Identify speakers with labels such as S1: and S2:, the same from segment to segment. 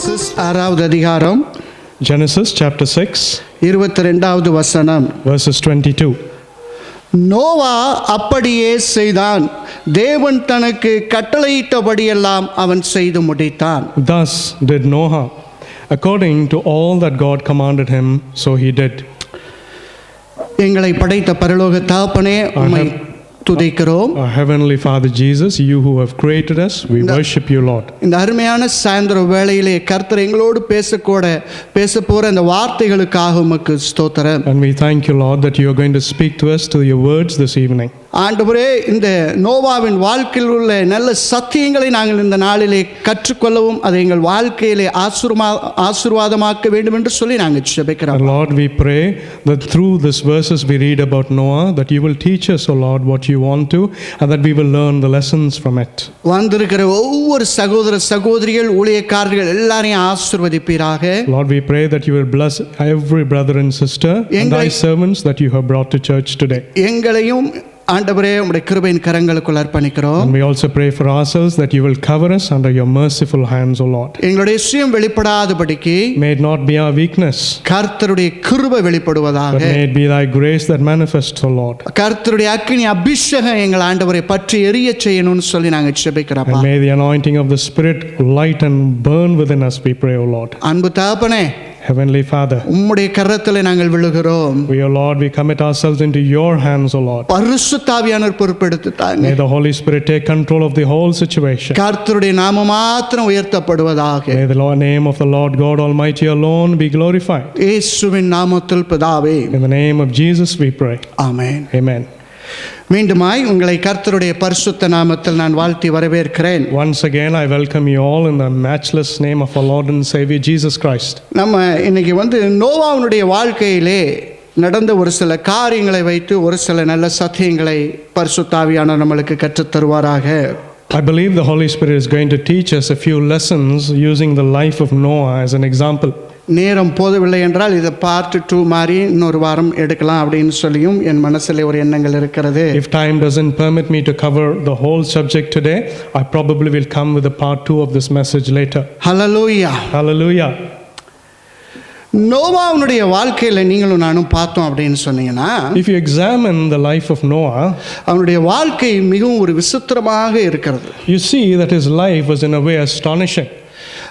S1: Genesis 6வது அதிகாரம்
S2: Genesis chapter 6,
S1: 22வது வசனம்.
S2: verses 22.
S1: நோவா அப்படியே செய்தான், தேவன் தனக்கு கட்டளையிட்டபடியெல்லாம் அவன் செய்து முடித்தான்.
S2: Thus did Noah, according to all that God commanded him, so he did.
S1: எங்களை படைத்த பரலோக தகப்பனே, உம்மை துதிக்கிறோம்.
S2: Our heavenly Father Jesus, you who have created us, we worship you, Lord.
S1: இந்த அருமையான சாயந்தர வேளையிலே கர்த்தர் எங்களோடு பேச போற இந்த வார்த்தைகளுக்காக உமக்கு ஸ்தோத்திரம்.
S2: And we thank you, Lord, that you are going to speak to us through your words this evening.
S1: ஆண்டவரே, இந்த நோவாவின் வாழ்க்கையில் உள்ள நல்ல சத்தியங்களை நாங்கள் இந்த நாளிலே கற்றுக்கொள்ளவும் அதை எங்கள் வாழ்க்கையிலே ஆசீர்வாதமாக்க வேண்டும் என்று சொல்லி நாங்கள் ஜெபிக்கிறோம்.
S2: Lord, we pray that through these verses we read about Noah, that you will teach us, O Lord, what you want to, and that we will learn the lessons from it.
S1: வந்திருக்கிற ஒவ்வொரு சகோதர சகோதரிகள், ஊழியக்காரர்கள் எல்லாரையும் ஆசீர்வதிப்பீராக.
S2: Lord, we pray that you will bless every brother and sister and thy servants that you have brought to church today.
S1: எங்களையும் ஆண்டவரே உம்முடைய கிருபையின் கரங்களுக்குள் அர்ப்பணிக்கிறோம்.
S2: And we also pray for ourselves that you will cover us under your merciful hands, O Lord.
S1: எங்களுடைய சுயம் வெளிப்படாதபடிக்கு
S2: May it not be our weakness,
S1: கர்த்தருடைய கிருபை வெளிப்படுவதாக.
S2: but may it be thy grace that manifests, O Lord.
S1: கர்த்தருடைய அக்கினி அபிஷேகம் எங்கள் ஆண்டவரை பற்றி எரிய செய்யணும்னு சொல்லி நாங்கள் ஜெபிக்கிறோம்.
S2: And may the anointing of the Spirit light and burn within us, we pray, O Lord.
S1: அன்பு தகப்பனே,
S2: Heavenly Father,
S1: உம்முடைய கரத்திலே நாங்கள் விழுகிறோம்.
S2: we, O Lord, we commit ourselves into your hands, O Lord.
S1: பரிசுத்த ஆவியானவர் பொறுப்பெடுத்து தாங்க.
S2: May the Holy Spirit take control of the whole situation.
S1: கர்த்தருடைய நாமம் மாத்திரம் உயர்த்தப்படுவதாக.
S2: May the name of the Lord God Almighty alone be glorified.
S1: இயேசுவின் நாமத்தில் பிதாவே,
S2: In the name of Jesus we pray.
S1: Amen.
S2: Amen.
S1: மீண்டுமாய் உங்களை கர்த்தருடைய பரிசுத்த நாமத்தில் நான் வாழ்த்தி வரவேற்கிறேன்.
S2: Once again, I welcome you all in the matchless name of our Lord and Savior Jesus Christ.
S1: நம்ம இன்னைக்கு நோவாவுடைய வாழ்க்கையிலே நடந்த ஒரு சில காரியங்களை வைத்து ஒரு சில நல்ல சத்தியங்களை பரிசுத்த ஆவியானவர் நம்மளுக்கு கற்றுத் தருவாராக.
S2: I believe the Holy Spirit is going to teach us a few lessons using the life of Noah as an example.
S1: நேரம் போதவில்லை என்றால் இதை பார்ட் 2 மாதிரி இன்னொரு வாரம் எடுக்கலாம் அப்படின்னு சொல்லியும் என் மனசில் ஒரு எண்ணங்கள் இருக்கிறது.
S2: If time doesn't permit me to cover the whole subject today, I probably will come with a part 2 of this message later.
S1: Hallelujah.
S2: Hallelujah.
S1: நோவாவுடைய வாழ்க்கையில் நீங்களும் நானும் பார்த்தோம் அப்படின்னு சொன்னீங்கன்னா,
S2: If you examine the life of Noah,
S1: அவனுடைய வாழ்க்கை மிகவும் ஒரு விசித்திரமாக இருக்கிறது.
S2: you see that his life was in a way astonishing.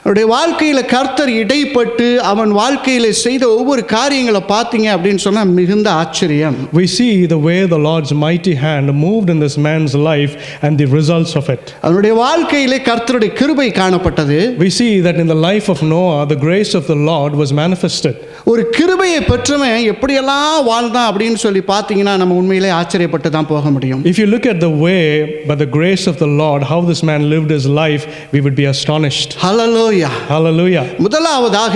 S1: அவருடைய வாழ்க்கையில் கர்த்தர் இடைப்பட்டு அவன் வாழ்க்கையில் செய்த ஒவ்வொரு காரியங்களை பார்த்தீங்க அப்படின்னு சொன்னால் மிகுந்த ஆச்சரியம்.
S2: We see the way the Lord's mighty hand moved in this man's life and the results of it.
S1: அவனுடைய வாழ்க்கையிலே கர்த்தருடைய கிருபை காணப்பட்டது.
S2: We see that in the life of Noah, the grace of the Lord was manifested.
S1: ஒரு கிருபையை பெற்றவன் எப்படியெல்லாம் வாழ்ந்தான் அப்படின்னு சொல்லி பார்த்தீங்கன்னா நம்ம உண்மையிலே ஆச்சரியப்பட்டு தான் போக முடியும்.
S2: If you look at the way by the grace of the Lord how this man lived his life, we would be astonished.
S1: Hallelujah.
S2: Hallelujah.
S1: முதலாவதாக,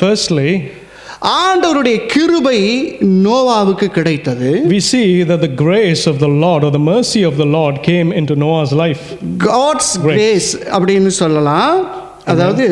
S2: Firstly,
S1: ஆண்டவருடைய கிருபை நோவாவுக்கு கிடைத்தது.
S2: we see that the grace of the Lord or the mercy of the Lord came into Noah's life.
S1: God's grace அப்படின்னு சொல்லலாம். அதாவது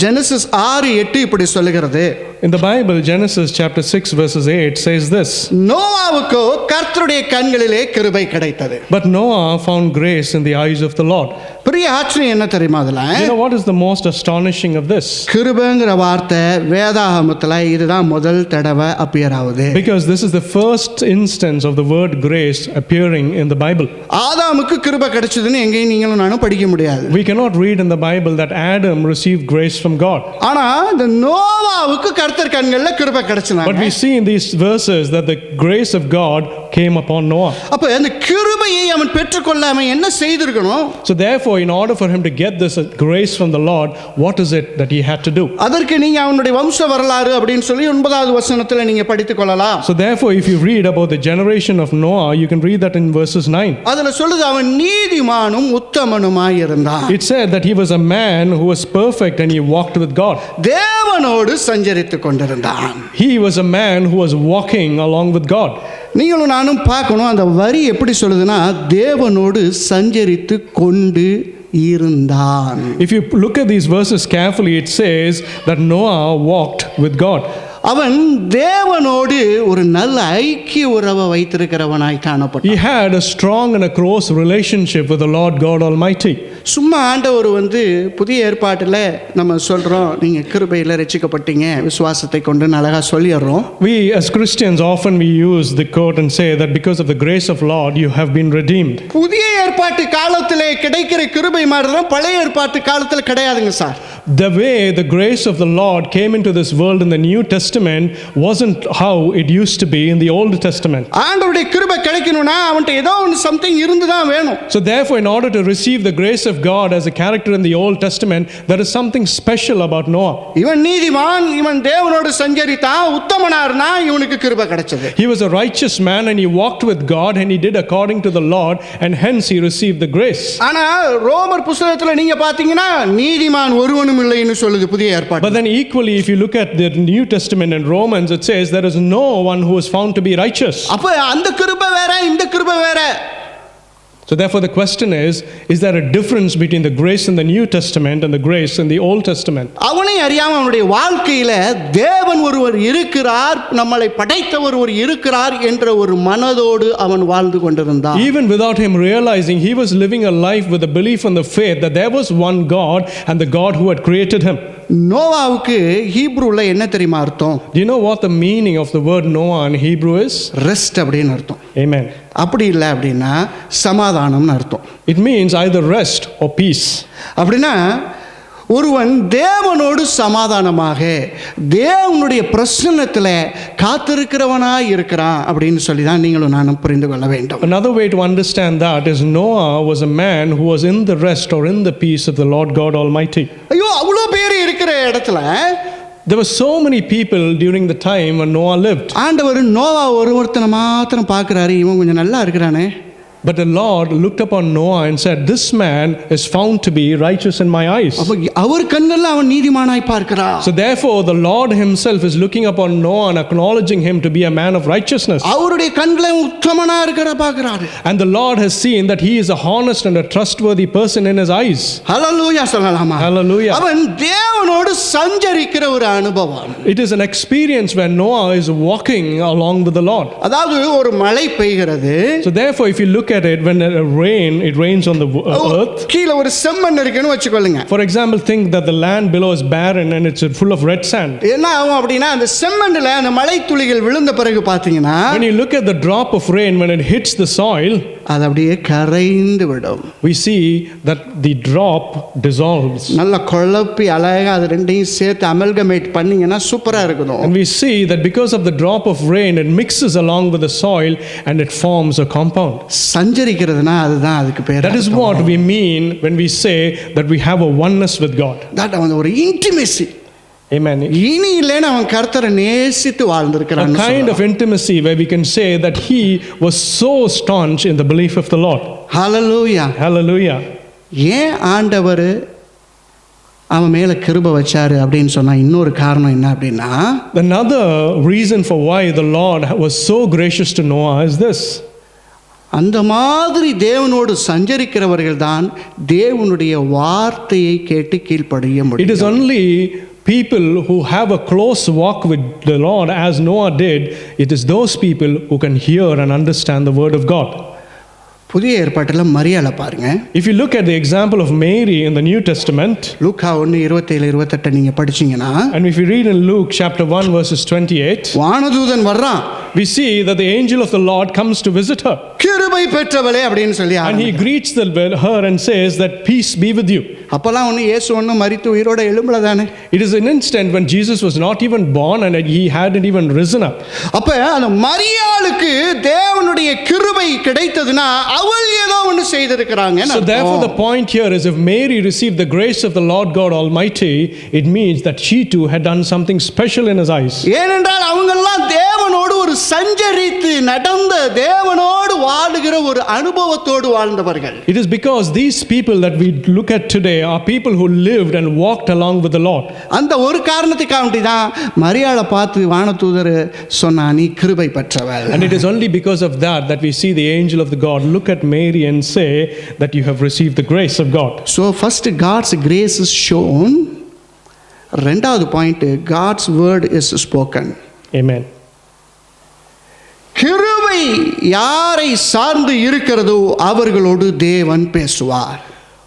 S1: Genesis 6:8 இப்படி சொல்லுகிறது.
S2: In the Bible, Genesis chapter 6 verses 8 says this.
S1: நோவாவுக்கு கர்த்தருடைய கண்களிலே கிருபை கிடைத்தது.
S2: But Noah found grace in the eyes of the Lord.
S1: பெரிய ஆச்சரியம் என்ன தெரியுமா அதுல?
S2: You know what is the most astonishing of this?
S1: கிருபைங்கிற வார்த்தை வேதாகமத்துல இதுதான் முதல் தடவை அப்பியர் ஆகுது.
S2: Because this is the first instance of the word grace appearing in the Bible.
S1: ஆதாமுக்கு கிருபை கிடைச்சதுன்னு எங்கேயும் நீங்களும் நானும் படிக்க முடியாது.
S2: We cannot read in the Bible that Adam received grace from God.
S1: ஆனா இந்த நோவாவுக்கு கர்த்தர் கண்கள்ல கிருபை கிடைச்சது.
S2: But we see in these verses that the grace of God came upon Noah.
S1: அப்ப அந்த கிருபையை அவன் பெற்றுக்கொள்ள அவன் என்ன செய்திருக்கணும்?
S2: So therefore, in order for him to get this grace from the Lord, what is it that he had to do?
S1: அதற்கு நீங்க அவனுடைய வம்ச வரலாறு அப்படினு சொல்லி 9வது வசனத்துல நீங்க படித்துக் கொள்ளலாம்.
S2: So therefore, if you read about the generation of Noah, you can read that in verses 9.
S1: அதுல சொல்லுது அவன் நீதிமானும் உத்தமனுமாய் இருந்தான்.
S2: It said that he was a man who was perfect and he walked with God.
S1: தேவனோடு சஞ்சரித்துக் கொண்டிருந்தான்.
S2: He was a man who was walking along with God.
S1: நீங்களும் நானும் பார்க்கணும் அந்த வரி எப்படி சொல்லுதுன்னா தேவனோடு சஞ்சரித்து கொண்டு இருந்தான்.
S2: If you look at these verses carefully, it says that Noah walked with God.
S1: அவன் தேவனோடு ஒரு நல்ல ஐக்கிய உறவை வைத்திருக்கிறவனாய் காணப்பட்டான்.
S2: He had a strong and a close relationship with the Lord God Almighty.
S1: சும்மா ஆண்டவர் புதிய ஏற்பாட்டில் நம்ம சொல்றோம், நீங்க கிருபையில ரட்சிக்கப்பட்டீங்க விசுவாசத்தை கொண்டு அழகா சொல்லிடுறோம்.
S2: We as Christians often we use the quote and say that because of the grace of Lord you have been redeemed.
S1: புதிய ஏற்பாட்டு காலத்திலே கிடைக்கிற கிருபை மாதிரி தான் பழைய ஏற்பாட்டு காலத்தில் கிடையாதுங்க sir.
S2: The way the grace of the Lord came into this world in the New Testament wasn't how it used to be in the Old Testament.
S1: ஆண்டவருடைய கிருபை கிடைக்கணும்னா அவன்கிட்ட ஏதோ ஒன்று சம்திங் இருந்து தான் வேணும்.
S2: So therefore, in order to receive the grace of God as a character in the Old Testament, there is something special about Noah.
S1: இவன் நீதிமான், இவன் தேவனோடு சஞ்சரித்தான், உத்தமனார்னா இவனுக்கு கிருபை கிடைச்சது.
S2: He was a righteous man and he walked with God and he did according to the Lord and hence he received the grace.
S1: ஆனா ரோமர் புத்தகத்துல நீங்க பாத்தீங்கன்னா நீதிமான் ஒருவனும் இல்லைன்னு சொல்லுது புதிய ஏற்பாடு.
S2: But then equally if you look at the New Testament in Romans, it says there is no one who is found to be righteous.
S1: அப்ப அந்த கிருபை வேற இந்த கிருபை வேற.
S2: So therefore the question is there a difference between the grace in the New Testament and the grace in the Old Testament?
S1: அவனை அறியாம அவனுடைய வாழ்க்கையில தேவன் ஒருவர் இருக்கிறார், நம்மளை படைத்தவர் ஒருவர் இருக்கிறார் என்ற ஒரு மனதோடு அவன் வாழ்ந்து கொண்டிருந்தான்.
S2: Even without him realizing, he was living a life with the belief and the faith that there was one God and the God who had created him.
S1: நோவாவுக்கு ஹீப்ரூல என்ன தெரியுமா அர்த்தம்?
S2: Do you know what the meaning of the word Noah in Hebrew is?
S1: Rest அப்படின்னு அர்த்தம்.
S2: Amen.
S1: அப்படி இல்லை அப்படின்னா சமாதானம்னு அர்த்தம்.
S2: It means either rest or peace.
S1: அப்படின்னா ஒருவன் தேவனோடு சமாதானமாக தேவனுடைய பிரசன்னத்தில் காத்திருக்கிறவனாய் இருக்கிறான் அப்படின்னு சொல்லி தான் நீங்களும் நானும் புரிந்து கொள்ள வேண்டும்.
S2: Another way to understand that is Noah was a man who was in the rest or in the peace of the Lord God Almighty.
S1: ஐயோ அவ்வளோ பேர் இருக்கிற இடத்துல
S2: There were so many people during the time when Noah lived.
S1: ஆண்டவர் நோவா ஒருத்தனை மாத்திரம் பார்க்குறாரு, இவன் கொஞ்சம் நல்லா இருக்கிறானே.
S2: But the Lord looked upon Noah and said, this man is found to be righteous in my eyes.
S1: அவர் கண்ணில் அவன் நீதிமானாய் பார்க்கிறார்.
S2: So therefore the Lord himself is looking upon Noah and acknowledging him to be a man of righteousness.
S1: அவருடைய கண்ணில் உத்தமனா இருக்கிற பார்க்கிறாரு.
S2: And the Lord has seen that he is a honest and a trustworthy person in his eyes.
S1: ஹல்லேலூயா சொல்லலாமா?
S2: Hallelujah.
S1: அவன் தேவனோடு சஞ்சரிக்கிற ஒரு அனுபவம்.
S2: It is an experience where Noah is walking along with the Lord.
S1: அதாவது ஒரு மழை பெய்கிறது.
S2: So therefore if you look at it, when it rains on the earth,
S1: கீழ ஒரு செம்மண் இருக்குன்னு வெச்சுக்கொள்ளுங்க.
S2: For example, think that the land below is barren and it's full of red sand.
S1: என்ன ஆகும் அப்படினா அந்த செம்மண்ணுல அந்த மழை துளிகள் விழுந்த பிறகு பாத்தீங்கன்னா,
S2: when you look at the drop of rain when it hits the soil,
S1: அது அப்படியே கரைந்து விடும்.
S2: We see that the drop dissolves.
S1: நல்ல குழப்பி அழகா அது ரெண்டையும் சேர்த்து அமல்கமேட் பண்ணீங்கன்னா சூப்பரா இருக்கும்.
S2: And we see that because of the drop of rain it mixes along with the soil and it forms a compound.
S1: சஞ்சரிக்கிறதுனா அதுதான் அதுக்கு பேர்.
S2: That is what we mean when we say that we have a oneness with God.
S1: That ஒரு intimacy.
S2: Amen.
S1: இனி இல்லைன்னு அவன் கர்த்தரை நேசித்து வாழ்ந்திருக்கிறான்.
S2: A kind of intimacy where we can say that he was so staunch in the belief of the Lord.
S1: Hallelujah.
S2: Hallelujah.
S1: ஏன் ஆண்டவர் அவன் மேல கிருபை வச்சாரு அப்படின்னு சொன்னா இன்னொரு காரணம் என்ன அப்படின்னா,
S2: another reason for why the Lord was so gracious to Noah is this.
S1: அந்த மாதிரி தேவனோடு சஞ்சரிக்கிறவர்கள் தான் தேவனுடைய வார்த்தையை கேட்டு கீழ்ப்படிய முடியும்.
S2: It is only people who have a close walk with the Lord as Noah did, it is those people who can hear and understand the word of God.
S1: புதிய ஏற்பாட்டில் மரியாளை பாருங்க.
S2: If you look at the example of Mary in the New Testament,
S1: லூக்கா 1:27-28 நீங்க படிச்சீங்கன்னா,
S2: and if you read in Luke chapter 1 verses 28,
S1: வானதூதன் வர்றான்.
S2: we see that the angel of the Lord comes to visit her.
S1: கிருபை பெற்றவளே அப்படின்னு சொல்லி
S2: and he greets her and says that peace be with you.
S1: அப்பலாம் இயேசு மரித்து உயிரோட எழும்பல தானே.
S2: It is an instant when Jesus was not even born and he hadn't even risen up.
S1: அப்ப அந்த மரியாளுக்கு தேவனுடைய கிருபை கிடைத்ததுனா அவள் ஏதோ ஒன்னு செய்திருக்காங்க.
S2: So therefore the point here is if Mary received the grace of the Lord God Almighty, it means that she too had done something special in his eyes.
S1: ஏனென்றால் அவங்கெல்லாம் தேவனோடு ஒரு சஞ்சரித்து நடந்த தேவனோடு வாழுகிற ஒரு அனுபவத்தோடு வாழ்ந்தவர்கள்.
S2: It is because these people that we look at today are people who lived and walked along with the Lord.
S1: அந்த ஒரு காரணத்துக்காக தான் மரியாளை பார்த்து வானதூதர் சொன்னா நீ கிருபை பெற்றவள்.
S2: And it is only because of that we see the angel of the God look at Mary and say that you have received the grace of God.
S1: So first God's grace is shown ரெண்டாவது point, God's word is spoken.
S2: Amen.
S1: கிருபை யாரை சார்ந்து இருக்கிறதோ அவர்களோடு தேவன் பேசுவார்.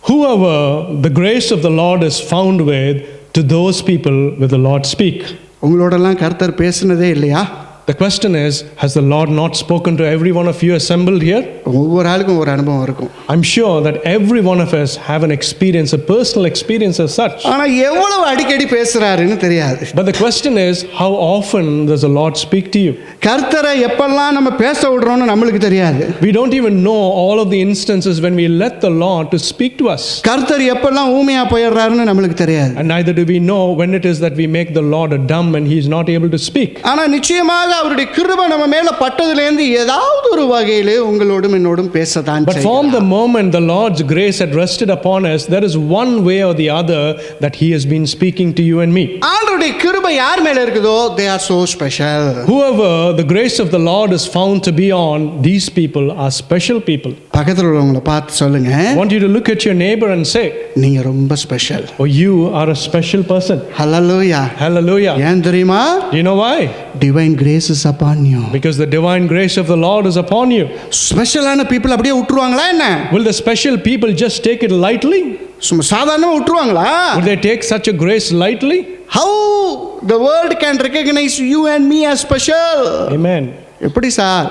S2: Whoever the grace of the Lord is found with, to those people will the Lord speak.
S1: உங்களோடலாம் கர்த்தர் பேசுனதே இல்லையா?
S2: The question is, has the Lord not spoken to every one of you assembled here?
S1: ஒவ்வொரு ஆளுக்கும் ஒரு அனுபவம் இருக்கும்.
S2: I'm sure that every one of us have an experience, a personal experience as such.
S1: ஆனா எவ்வளவு அடிக்கடி பேசுறாருன்னு தெரியாது.
S2: But the question is, how often does the Lord speak to you?
S1: கர்த்தரை எப்பெல்லாம் நம்ம பேச விடுறோம்னு நம்மளுக்கு தெரியாது.
S2: We don't even know all of the instances when we let the Lord to speak to us.
S1: கர்த்தர் எப்பெல்லாம் ஊமையா போயிடுறாருன்னு நம்மளுக்கு தெரியாது.
S2: And neither do we know when it is that we make the Lord a dumb and he is not able to speak.
S1: ஆனா நிச்சயமாக அவருடைய கிருபை நம்ம மேல பட்டதிலிருந்து ஏதாவது ஒரு வகையிலே உங்களோடும் என்னோடும் பேசதான்
S2: But from the moment the Lord's grace had rested upon us, there is one way or the other that he has been speaking to you and me.
S1: ஆண்டவருடைய கிருபை யார் மேல இருக்குதோ they are so special.
S2: Whoever the grace of the Lord is found to be on, these people are special people.
S1: பக்கத்துல உள்ளவங்களை பார்த்து சொல்லுங்க,
S2: I want you to look at your neighbor and say,
S1: நீங்க ரொம்ப special.
S2: oh, you are a special person.
S1: Hallelujah.
S2: Hallelujah.
S1: ஏன் தெரியுமா?
S2: Do you know why?
S1: Divine grace is upon you.
S2: Because the divine grace of the Lord is upon you.
S1: ஸ்பெஷலான people அப்படியே விட்டுருவாங்களா என்ன?
S2: Will the special people just take it lightly?
S1: சும்மா சாதாரணமா விட்டுருவாங்களா?
S2: Will they take such a grace lightly?
S1: How the world can recognize you and me as special?
S2: Amen.
S1: எப்படி sir?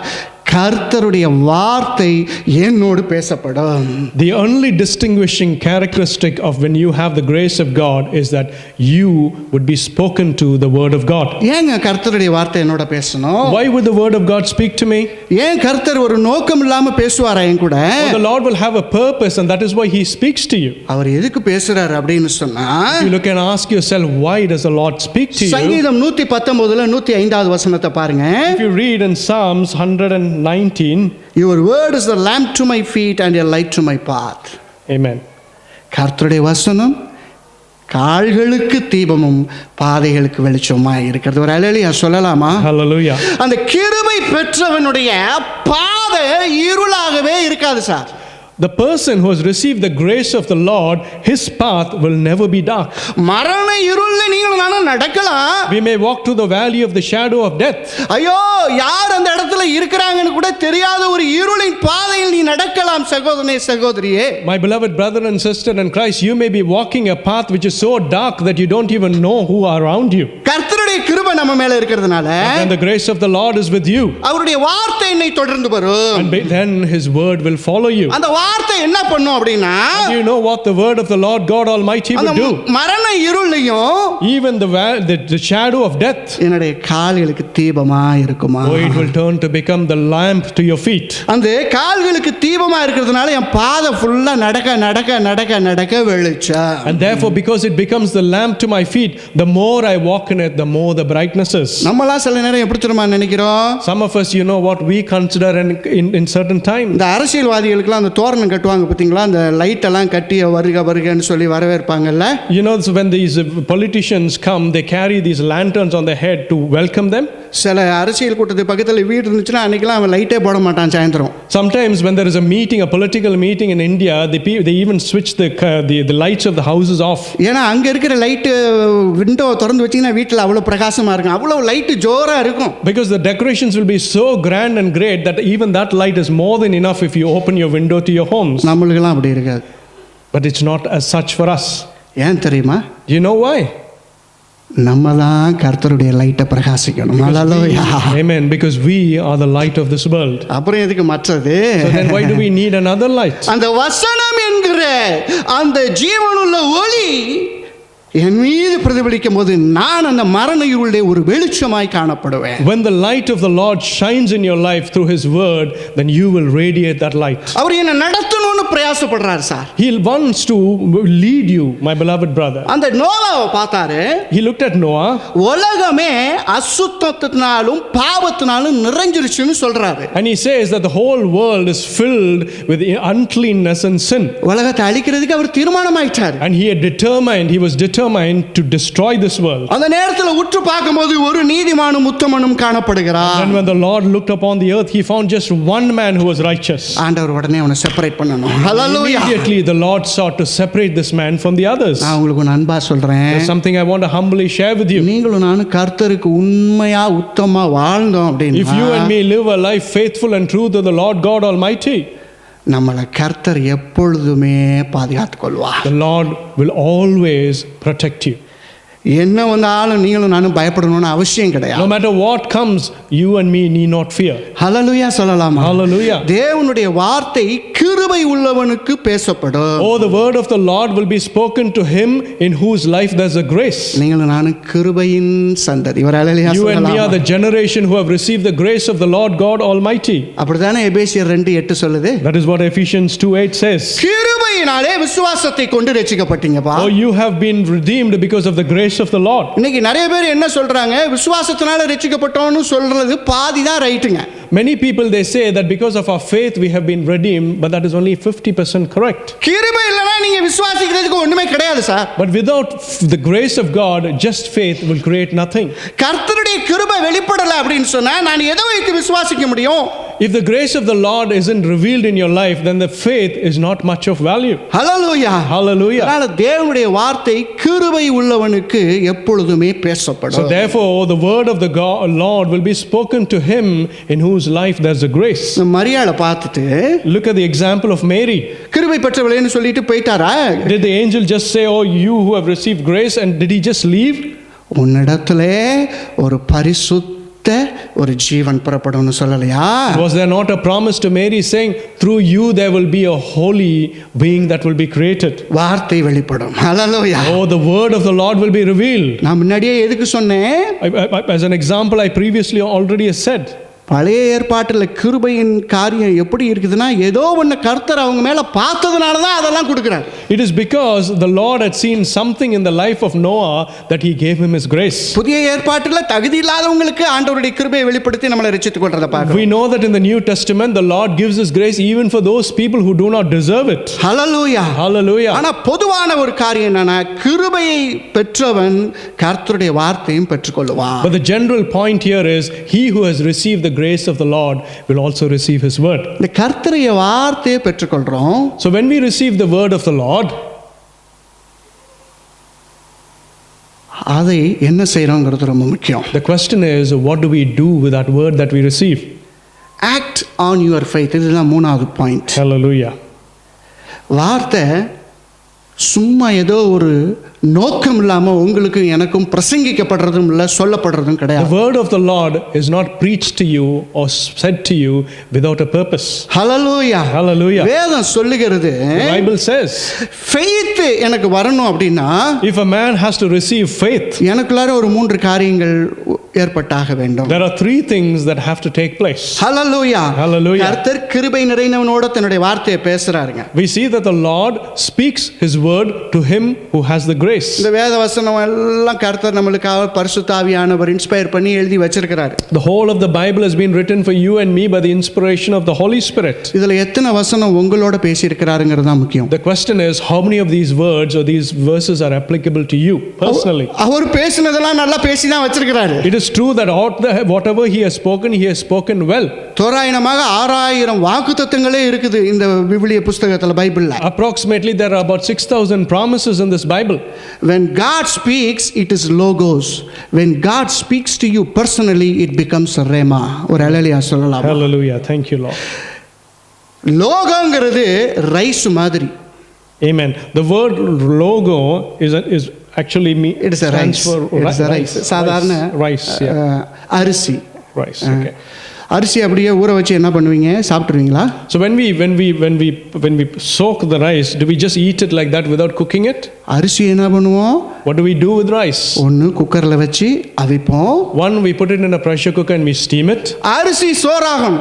S1: கர்த்தருடைய வார்த்தை என்னோடு பேசப்படும்.
S2: The only distinguishing characteristic of when you have the grace of God is that you would be spoken to the word of God.
S1: ஏங்க கர்த்தருடைய வார்த்தை என்னோட பேசணும்?
S2: Why would the word of God speak to me?
S1: ஏன் கர்த்தர் ஒரு நோக்கம் இல்லாம பேசுவாரா என் கூட?
S2: Oh, the Lord will have a purpose and that is why he speaks to you.
S1: அவர் எதுக்கு பேசுறாரு அப்படின்னு சொன்னா,
S2: You look and ask yourself, why does the Lord speak to you?
S1: சங்கீதம் 119ல 105வது வசனத்தை பாருங்க.
S2: If you read in Psalms 119,
S1: Your word is a lamp to my feet and a light to my path.
S2: Amen.
S1: கர்த்தருடைய வசனம் கால்களுக்கு தீபமும் பாதைகளுக்கு வெளிச்சமாய் இருக்கிறது. ஒரு அல்லேலூயா சொல்லலாமா?
S2: Hallelujah.
S1: அந்த கிருபை பெற்றவனுடைய பாதை இருளாகவே இருக்காது sir.
S2: The person who has received the grace of the Lord, his path will never be dark.
S1: மரண இருள்ல நீங்களும் நானும் நடக்கலாம்.
S2: We may walk through the valley of the shadow of death.
S1: ஐயோ, யார் அந்த இடத்துல இருக்கிறாங்கன்னு கூட தெரியாத ஒரு இருளின் பாதையில் நீ நடக்கலாம் சகோதரனே சகோதரியே.
S2: My beloved brother and sister in Christ, you may be walking a path which is so dark that you don't even know who are around you.
S1: கர்த்தருடைய கிருபை நம்ம மேல இருக்கிறதுனால,
S2: And the grace of the Lord is with you.
S1: அவருடைய வார்த்தை என்னை தொடர்ந்து வரும்.
S2: And then his word will follow you.
S1: அந்த வார்த்தை என்ன பண்ணும் அப்படினா,
S2: Do you know what the word of the Lord God Almighty will do?
S1: மரண இருளையும்,
S2: Even the shadow of death,
S1: என்னுடைய கால்களுக்கு தீபமா இருக்குமா?
S2: oh, it will turn to become the lamp to your feet.
S1: அந்த கால்களுக்கு தீபமா இருக்கிறதுனால என் பாதை ஃபுல்லா நடக்க நடக்க நடக்க நடக்க வெளிச்சம்.
S2: And therefore, because it becomes the lamp to my feet, the more I walk in it, the more the brightness is.
S1: நம்மலாம் சில நேரம் எப்படி தெரியுமா நினைக்கிறோம்?
S2: Some of us, you know what we consider in certain times.
S1: இந்த அரசியல்வாதிகளுக்குலாம் அந்த தோரணம் கட்டுவாங்க பாத்தீங்களா, அந்த லைட் எல்லாம் கட்டி வருக வருகன்னு சொல்லி வரவேற்பாங்கல்ல.
S2: You know, so when these politicians come, they carry these lanterns on their head to welcome them.
S1: சில அரசியல் கூட்டத்துக்கு பக்கத்துல வீடு இருந்துச்சுன்னா அன்னைக்கெல்லாம் அவன் லைட்டே போட மாட்டான் சாயந்தரம்.
S2: Sometimes when there is a meeting, a political meeting in India, they even switch the lights of the houses off.
S1: ஏன்னா அங்க இருக்கிற லைட் விண்டோ திறந்து வச்சீங்கன்னா வீட்டுல அவ்வளவு பிரகாசமா இருக்கும், அவ்வளவு லைட் ஜோரா இருக்கும்.
S2: Because the decorations will be so grand and great that even that light is more than enough if you open your window to your homes.
S1: நம்மளுக்கெல்லாம் அப்படி இருக்காது.
S2: But it's not as such for us.
S1: ஏன் தெரியுமா?
S2: Do you know why?
S1: நம்ம தான் கர்த்தருடைய லைட்டை பிரகாசிக்கணும். ஹல்லேலூயா.
S2: Amen. Because we are the light of this world.
S1: அப்புறம் எதுக்கு மற்றது?
S2: So then why do we need another light?
S1: அந்த வசனம் என்கிற அந்த ஜீவனுள்ள ஒளி என் மீது பிரதிபலிக்கும் போது நான் அந்த மரண இருளுடைய ஒரு வெளிச்சமாய் காணப்படுவேன்.
S2: When the light of the Lord shines in your life through his word, then you will radiate that light.
S1: அவர் என்ன நடத்தணும்னு பிரயாசப்படுறார் sir.
S2: He wants to lead you, my beloved brother.
S1: அந்த நோவாவை பார்த்தாரு.
S2: He looked at Noah.
S1: உலகமே அசுத்தத்தினாலும் பாவத்தினாலும் நிறைஞ்சிருச்சுன்னு சொல்றாரு.
S2: And he says that the whole world is filled with uncleanness and sin.
S1: உலகத்தை அழிக்கிறதுக்கு அவர் தீர்மானமாயிட்டார்.
S2: And he was determined to destroy destroy this world.
S1: அந்த நேரத்துல உற்று பார்க்கும்போது ஒரு நீதிமானும் உத்தமனும் காணப்படுகிறார்.
S2: And when the Lord looked upon the earth, he found just one man who was righteous.
S1: ஆண்டவர் உடனே அவனை செப்பரேட் பண்ணணும். ஹalleluya.
S2: Immediately the Lord sought to separate this man from the others.
S1: நான் உங்களுக்கு ஒரு அன்பா சொல்றேன்.
S2: There's something I want to humbly share with you.
S1: நீங்களும் நானும் கர்த்தருக்கு உண்மையா உத்தமமா வாழ்ந்தோம் அப்படினா,
S2: If you and me live a life faithful and true to the Lord God Almighty,
S1: நம்மளை கர்த்தர் எப்பொழுதுமே பாதுகாத்துக் கொள்வார்.
S2: the Lord will always protect you.
S1: என்ன வந்தாலும் நீங்களும் நானும் பயப்படணும்னு அவசியம் கிடையாது.
S2: No matter what comes, you and me need not fear.
S1: ஹalleluya சொல்லலாமா?
S2: Hallelujah.
S1: தேவனுடைய வார்த்தை கிருபை உள்ளவனுக்கு பேசப்படும்.
S2: Oh, the word of the Lord will be spoken to him in whose life there's a grace.
S1: நீங்களும் நானும் கிருபையின் சந்ததி. ஹalleluya
S2: You and me
S1: சொல்லலாமா?
S2: are the generation who have received the grace of the Lord God Almighty.
S1: அப்படிதானே எபேசியர் 2:8 சொல்லுது.
S2: That is what Ephesians 2:8 says.
S1: கிருபையினாலே விசுவாசத்தை கொண்டு ரட்சிக்கப்பட்டீங்கப்பா.
S2: Oh, you have been redeemed because of the grace of the Lord.
S1: இன்னைக்கு நிறைய பேர் என்ன சொல்றாங்க, விசுவாசத்தினால ரட்சிக்கப்பட்டோம்னு சொல்றது பாதி தான் ரைட்டுங்க.
S2: Many people they say that because of our faith we have been redeemed, but that is only 50% correct.
S1: கிருபை இல்லனா நீங்க விசுவாசிக்கிறதுக்கு ஒண்ணுமே கிடையாது sir.
S2: But without the grace of God, just faith will create nothing.
S1: கர்த்தருடைய கிருபை வெளிப்படல அப்படினு சொன்னா நான் எதை வைத்து விசுவாசிக்க முடியும்?
S2: If the grace of the Lord isn't revealed in your life, then the faith is not much of value.
S1: Hallelujah.
S2: Hallelujah.
S1: அதனால தேவனுடைய வார்த்தை கிருபை உள்ளவனுக்கு எப்பொழுதுமே பேசப்படும்.
S2: So therefore the word of the Lord will be spoken to him in whose life there's a grace.
S1: மரியாளை பார்த்துட்டு
S2: Look at the example of Mary.
S1: கிருபை பெற்றவளேன்னு சொல்லிட்டு போயிட்டாரா?
S2: Did the angel just say, oh, you who have received grace, and did he just leave?
S1: உன்னிடத்திலே ஒரு பரிசுத்த ஒரு ஜீவன் புறப்படும்னு சொல்லலையா?
S2: Was there not a promise to Mary saying, through you there will be a holy being that will be created?
S1: வார்த்தை வெளிப்படும். ஹalleluya.
S2: Oh, the word of the Lord will be revealed.
S1: நான் முன்னாடியே எதுக்கு சொன்னேன்?
S2: As an example, I previously already said.
S1: பழைய ஏற்பாட்டில் கிருபையின் காரியம் எப்படி இருக்குதுன்னா, ஏதோ ஒன்று கர்த்தர் அவங்க மேலே பார்த்ததுனால தான் அதெல்லாம் கொடுக்குறார்.
S2: It is because the Lord had seen something in the life of Noah that he gave him his grace.
S1: புதிய ஏற்பாட்டில் தகுதி இல்லாதவங்களுக்கு ஆண்டவருடைய கிருபையை வெளிப்படுத்தி நம்மளை ரட்சித்துக் கொள்றதை பார்க்கிறோம்.
S2: We know that in the New Testament the Lord gives his grace even for those people who do not deserve it.
S1: Hallelujah.
S2: Hallelujah.
S1: ஆனா பொதுவான ஒரு காரியம் என்னன்னா, கிருபையை பெற்றவன் கர்த்தருடைய வார்த்தையும் பெற்றுக்கொள்வான்.
S2: But the general point here is he who has received the grace of the Lord will also receive his word.
S1: இந்த கர்த்தருடைய வார்த்தையை பெற்றுக்கொள்றோம்.
S2: So when we receive the word of the Lord,
S1: அதை என்ன செய்யறோங்கிறது ரொம்ப முக்கியம்.
S2: the question is, what do we do with that word that we receive?
S1: Act on your faith. இதுதான் மூணாவது point.
S2: Hallelujah.
S1: வார்த்தை சும்மா ஏதோ ஒரு நோக்கம் இல்லாம உங்களுக்கு எனக்கும் பிரசங்கிக்கப்படுறதும் இல்லை, சொல்லப்படுறதும்
S2: The
S1: கிடையாது.
S2: word of the Lord is not preached to you or said to you without a purpose.
S1: Hallelujah.
S2: Hallelujah.
S1: வேதம் சொல்லுகிறது,
S2: The Bible says,
S1: faith எனக்கு வரணும் அப்படின்னா
S2: if a man has to receive faith,
S1: எனக்குள்ளார ஒரு மூன்று காரியங்கள் ஏற்பட்டாக வேண்டும்.
S2: there are three things that have to take place.
S1: Hallelujah.
S2: Hallelujah.
S1: கர்த்தர் கிருபை நிறைந்தவனோட தன்னுடைய வார்த்தையை பேசுறாருங்க.
S2: We see that the Lord speaks his word to him who has the grace.
S1: இந்த வேத வசனம் எல்லாம் கர்த்தர் நம்மளுக்காக பரிசுத்த ஆவியானவர் இன்ஸ்பயர் பண்ணி எழுதி வச்சிருக்கிறாரு.
S2: The whole of the Bible has been written for you and me by the inspiration of the Holy Spirit.
S1: இதுல எத்தனை வசனம் உங்களோட பேசி இருக்கிறாருங்கிறது தான் முக்கியம்.
S2: The question is, how many of these words or these verses are applicable to you personally?
S1: அவர் பேசினதெல்லாம் நல்லா பேசி தான் வச்சிருக்கிறாரு.
S2: It is true that whatever he has spoken well.
S1: தோராயமாக 6000 வாக்குத்தத்தங்களே இருக்குது இந்த விவிலிய புத்தகத்துல, பைபிள்ல.
S2: Approximately there are about 6000 promises in this Bible.
S1: When God speaks, it is logos. When God speaks to you personally, it becomes rhema. ஒரு ஹalleluya சொல்லலாம்.
S2: Hallelujah. Thank you, Lord.
S1: லோகங்கிறது rice மாதிரி.
S2: Amen. The word logo is actually
S1: It is a rice. It is a rice. சாதாரண
S2: rice. Yeah.
S1: அரிசி.
S2: Rice. Okay.
S1: அரிசி அப்படியே ஊற வச்சு என்ன பண்ணுவீங்க? சாப்பிட்டுருவீங்களா?
S2: So when we soak the rice, do we just eat it like that without cooking it?
S1: அரிசி என்ன பண்ணுவோம்?
S2: What do we do with rice?
S1: ஒன்னு குக்கர்ல வச்சு அவிப்போம்.
S2: One, we put it in a pressure cooker and we steam it.
S1: அரிசி சோறாகும்.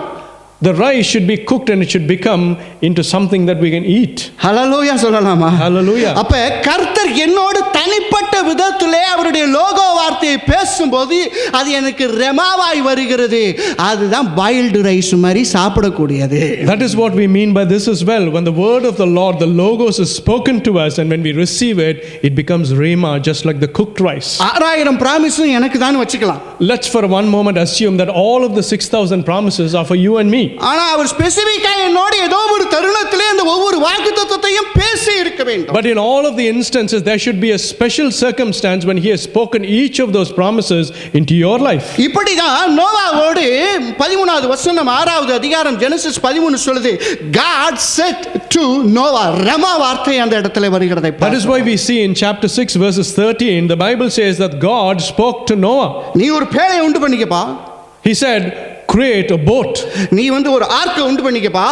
S2: The rice should be cooked and it should become into something that we can eat.
S1: ஹalleluya சொல்லலாமா?
S2: Hallelujah.
S1: அப்ப கர்த்தர் என்னோடு தனிப்பட்ட விதத்திலே அவருடைய லோகோ வார்த்தையை பேச பேசும்போது அது எனக்கு ரெமாவாய் வருகிறது. அதுதான் பாயில்டு ரைஸ் மாதிரி சாப்பிடக்கூடியது.
S2: That is what we mean by this as well. When the word of the Lord, the logos, is spoken to us, and when we receive it, it becomes rhema, just like the cooked rice.
S1: 6000 ப்ராமிஸும் எனக்கு தான் வச்சுக்கலாம்.
S2: Let's for one moment assume that all of the 6,000 promises are for you and me.
S1: ஆனா அவர் ஸ்பெசிஃபிக்கா என்னோட ஏதோ ஒரு தருணத்திலே அந்த ஒவ்வொரு வாக்குத்தத்தத்தையும் பேசி இருக்க வேண்டும்.
S2: But in all of the instances, there should be a special circumstance when he has spoken each of those promises into your life.
S1: இப்படிதான் நோவாவோடு 13வது வசனம் 6வது அதிகாரம் ஜெனசிஸ் 13 சொல்லுது, God said to Noah. ரெமா வார்த்தை அந்த இடத்துல வருகிறதை.
S2: That is why we see in chapter 6 verses 13, the Bible says that God spoke to Noah.
S1: நீ ஒரு பேழையை உண்டு பண்ணிக்கப்பா.
S2: He said, create a boat.
S1: நீ ஒரு ஆர்க்கை உண்டு பண்ணிக்கப்பா.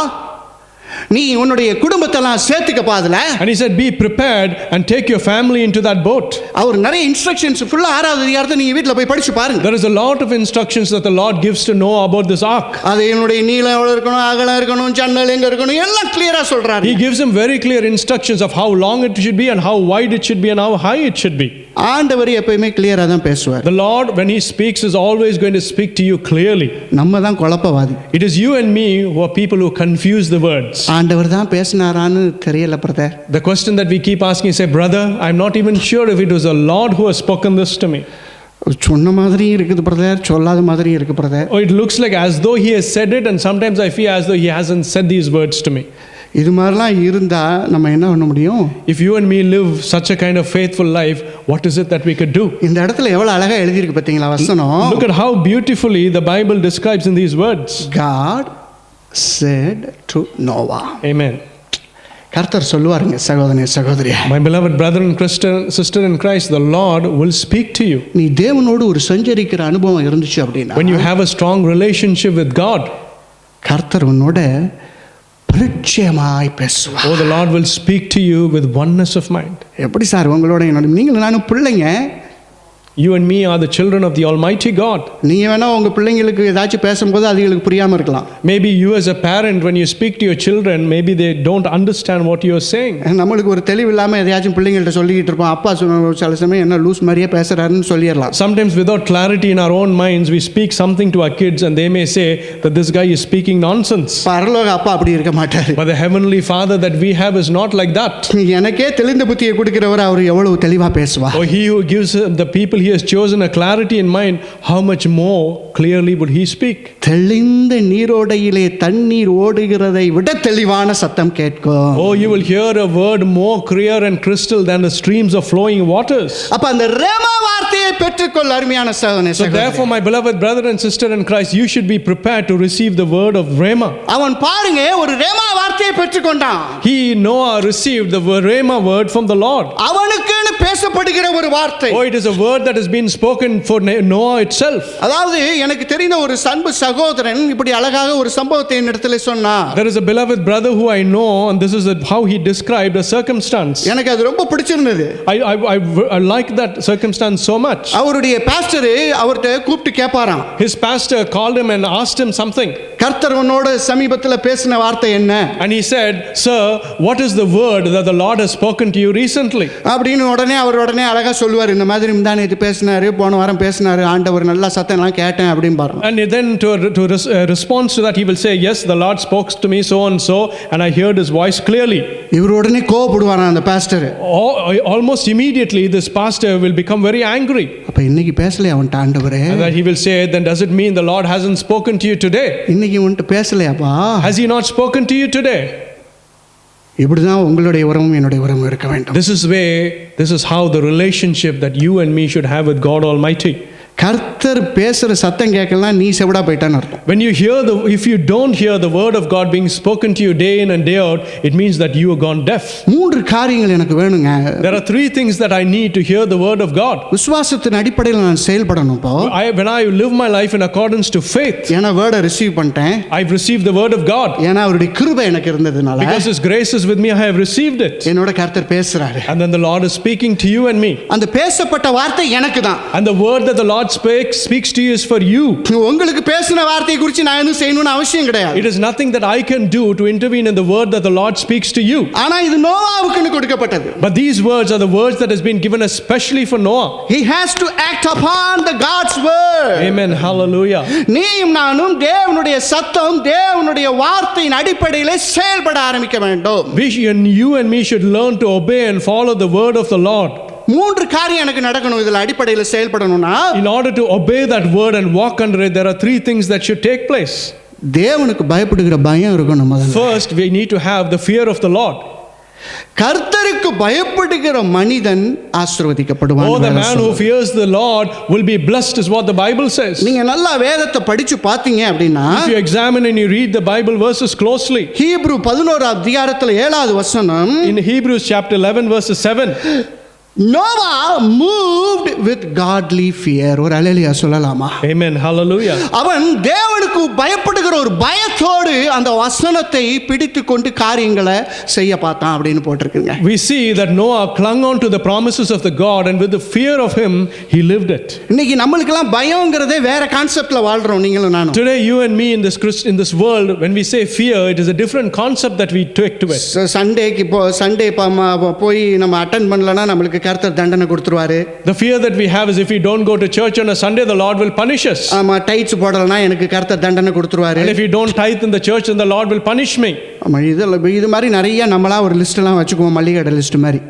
S1: நீ உன்னுடைய குடும்பத்தெல்லாம் சேர்த்துக்கப்பா அதுல.
S2: And he said, be prepared and take your family into that boat.
S1: அவர் நிறைய இன்ஸ்ட்ரக்ஷன்ஸ் ஃபுல்லா 6வது அதிகாரத்தை நீங்க வீட்ல போய் படிச்சு பாருங்க.
S2: There is a lot of instructions that the Lord gives to Noah about this ark.
S1: அது என்னுடைய நீளம் எவ்வளவு இருக்கணும், அகலம் இருக்கணும், ஜன்னல் எங்க இருக்கணும், எல்லாம் கிளியரா சொல்றாரு.
S2: He gives him very clear instructions of how long it should be and how wide it should be and how high it should be.
S1: ஆண்டவர் எப்பவுமே கிளியரா தான் பேசுவார்.
S2: The Lord, when he speaks, is always going to speak to you clearly.
S1: நம்ம தான் குழப்பவாதி.
S2: It is you and me who are people who confuse the words.
S1: ஆண்டவர் தான் பேசினாரான்னு தெரியல brother.
S2: The question that we keep asking, say, brother, I'm not even sure if it was the Lord who has spoken this to me.
S1: சொன்ன மாதிரி இருக்குது brother, சொல்லாத மாதிரி இருக்கு brother.
S2: Or it looks like as though he has said it, and sometimes I feel as though he hasn't said these words to me.
S1: இது மாதிரிலாம் இருந்தா நம்ம என்ன பண்ண முடியும்?
S2: If you and me live such a kind of faithful life, what is it that we could do?
S1: இந்த இடத்துல எவ்வளவு அழகா எழுதி இருக்கு பாத்தீங்களா வசனம்?
S2: Look at how beautifully the Bible describes in these words.
S1: God said to Noah.
S2: Amen.
S1: கர்த்தர் சொல்லுவாருங்க சகோதரனே சகோதரியே.
S2: My beloved brother and sister in Christ, the Lord will speak to you.
S1: நீ தேவனோடு ஒரு சஞ்சரிக்கிற அனுபவம் இருந்துச்சு அப்படினா,
S2: when you have a strong relationship with God,
S1: கர்த்தர் உன்னோட பரிச்சயமாய் பேசுவார்.
S2: Oh, the Lord will speak to you with oneness of mind.
S1: எப்படி சார் உங்களோட என்னோட நீங்களும் நானும் பிள்ளைங்க.
S2: You and me are the children of the Almighty God.
S1: நீங்க வேணா உங்க பிள்ளைங்களுக்கு ஏதாச்சும் பேசும்போது அதுங்களுக்கு புரியாம இருக்கலாம்.
S2: Maybe you as a parent, when you speak to your children, maybe they don't understand what you are saying.
S1: நமக்கு ஒரு தெளிவு இல்லாம எதையாச்சும் பிள்ளைங்கள்ட்ட சொல்லிட்டு இருப்போம். அப்பா சில சமயம் என்ன லூஸ் மாதிரியே பேசுறாருன்னு சொல்லிரலாம்.
S2: Sometimes without clarity in our own minds, we speak something to our kids and they may say that this guy is speaking nonsense.
S1: பரலோக அப்பா அப்படி இருக்க மாட்டாரு.
S2: But the heavenly Father that we have is not like that.
S1: எனக்கே தெளிந்த புத்தியை கொடுக்கிறவர் அவர் எவ்வளவு தெளிவா பேசுவார்.
S2: Oh, he who gives the people he has chosen a clarity in mind, how much more clearly would he speak?
S1: தெளிந்த நீரோடையிலே தண்ணீர் ஓடுகிறதை விட தெளிவான சத்தம் கேட்கும்.
S2: Oh, you will hear a word more clear and crystal than the streams of flowing waters.
S1: அப்ப அந்த rhema வார்த்தையை பெற்றுக்கொள்ள அருமையான சகோதரனே.
S2: So therefore, my beloved brother and sister in Christ, you should be prepared to receive the word of rhema.
S1: அவன் பாருங்க ஒரு rhema வார்த்தையை பெற்றுக்கொண்டான்.
S2: He, Noah, received the rhema word from the Lord.
S1: அவனுக்குன்னு பேசப்படுகிற ஒரு வார்த்தை.
S2: Oh, it is a word that has been spoken for Noah itself.
S1: அதாவது எனக்கு தெரிந்த ஒரு அன்பு சகோதரன் இப்படி அழகாக ஒரு சம்பவத்தை என்னிடத்தில் சொன்னார்.
S2: There is a beloved brother who I know, and this is how he described a circumstance.
S1: எனக்கு அது ரொம்ப பிடிச்சிருந்தது.
S2: I like that circumstance so much.
S1: அவருடைய பாஸ்டர் அவர்ட்ட கூப்பிட்டு கேட்பாராம்.
S2: His pastor called him and asked him something.
S1: கர்த்தர் உன்னோட சமீபத்தில் பேசின வார்த்தை என்ன?
S2: And he said, sir, what is the word that the Lord has spoken to you recently?
S1: அப்படின்னு உடனே அவர் அழகா சொல்லுவார், இந்த மாதிரி முந்தானேத்து பேசினாரு, போன வாரம் பேசினாரு, ஆண்டவர் நல்லா சத்தம்லாம் கேட்டேன் அப்படின்னு பாருங்க.
S2: And then to respond to that, he will say, yes, the Lord spoke to me so and I heard his voice clearly.
S1: இவர் உடனே கோபப்படுவாராம் அந்த pastor.
S2: Almost immediately this pastor will become very angry.
S1: அப்ப இன்னைக்கு பேசலையா அவன்ட்ட ஆண்டவரே?
S2: And that he will say, then does it mean the Lord hasn't spoken to you today?
S1: இன்னைக்கு உன்கிட்ட பேசலையாப்பா?
S2: Has he not spoken to you today?
S1: இப்படிதான் உங்களுடைய உறவும் என்னுடைய உறவும் இருக்க வேண்டும்.
S2: This is how the relationship that you and me should have with God Almighty.
S1: கர்த்தர் பேசுற சத்தம் கேட்கலாம் நீ செவிடா போயிட்டான்னு அர்த்தம்.
S2: When you if you don't hear the word of God being spoken to you day in and day out, it means that you have gone deaf.
S1: மூன்று காரியங்கள் எனக்கு வேணுங்க.
S2: There are 3 things that I need to hear the word of God.
S1: விசுவாசத்தின் அடிப்படையில் நான் செயல்படணும். இப்போ
S2: when I live my life in accordance to faith,
S1: ஏனா வேர்டை ரிசீவ் பண்ணிட்டேன்.
S2: I've received the word of God.
S1: ஏனா அவருடைய கிருபை எனக்கு இருந்ததனால,
S2: because his grace is with me, I have received it.
S1: என்னோட கர்த்தர் பேசுறாரு.
S2: And then the Lord is speaking to you and me.
S1: அந்த பேசப்பட்ட வார்த்தை எனக்கு தான்.
S2: And the word that the Lord Lord speaks to you is for you.
S1: உங்களுக்கு பேசின வார்த்தையை குறித்து நான் என்ன செய்யணும்னு அவசியம் கிடையாது.
S2: It is nothing that I can do to intervene in the word that the Lord speaks to you.
S1: ஆனா இது நோவாவுக்கு கொடுக்கப்பட்டது.
S2: But these words are the words that has been given especially for Noah.
S1: He has to act upon the God's word.
S2: Amen. Hallelujah.
S1: நீயும் நானும் தேவனுடைய சத்தம் தேவனுடைய வார்த்தையின் அடிப்படையில் செயல்பட ஆரம்பிக்க வேண்டும்.
S2: You and me should learn to obey and follow the word of the Lord.
S1: மூன்று காரியம் எனக்கு நடக்கணும் இதுல அடிப்படையில் செயல்படணும்னா,
S2: in order to obey that word and walk under it, there are three things that should take place.
S1: தேவனுக்கு பயப்படுகிற பயம் இருக்கணும் முதல்ல.
S2: First, we need to have the fear of the Lord.
S1: கர்த்தருக்கு பயப்படுகிற மனிதன் ஆசீர்வதிக்கப்படுவான்.
S2: Oh, the man who fears the Lord will be blessed is what the Bible says.
S1: நீங்க நல்லா வேதத்தை படிச்சு பாத்தீங்க அப்படினா,
S2: if you examine and you read the Bible verses closely,
S1: Hebrew 11 அதிகாரத்துல 7வது வசனம்,
S2: in Hebrews chapter 11 verses 7,
S1: Noah moved with godly fear. ஒரு அல்லேலூயா சொல்லலாமா?
S2: Amen. Hallelujah.
S1: அவன் தேவனுக்கு பயப்படுகிற ஒரு பயத்தோடு அந்த வசனத்தை பிடித்துக்கொண்டு காரியங்களை செய்ய பார்த்தான் அப்படின்னு போட்டிருக்குங்க.
S2: We see that Noah clung on to the promises of the God, and with the fear of him he lived it.
S1: இன்னைக்கு நம்மளுக்கெல்லாம் பயம்ங்கிறதே வேற கான்செப்ட்ல வாழ்றோம் நீங்களும் நானும்.
S2: Today you and me in this world, when we say fear, it is a different concept that we take to it.
S1: சண்டேக்கு Sunday போய் நம்ம அட்டெண்ட் பண்ணலனா நம்மளுக்கு கர்த்தர் தண்டனை கொடுத்துருவாரு.
S2: The fear that we have is if we don't go to church on a Sunday, the Lord will punish us.
S1: ஆமா, tides போடலனா எனக்கு கர்த்தர் தண்டனை கொடுத்துருவாரு.
S2: And if we don't tithe in the church, then the Lord will punish me.
S1: ஆமா, இது மாதிரி நிறைய நம்மளா ஒரு லிஸ்ட் எல்லாம் வச்சுக்குவோம், மல்லிகை லிஸ்ட் மாதிரி.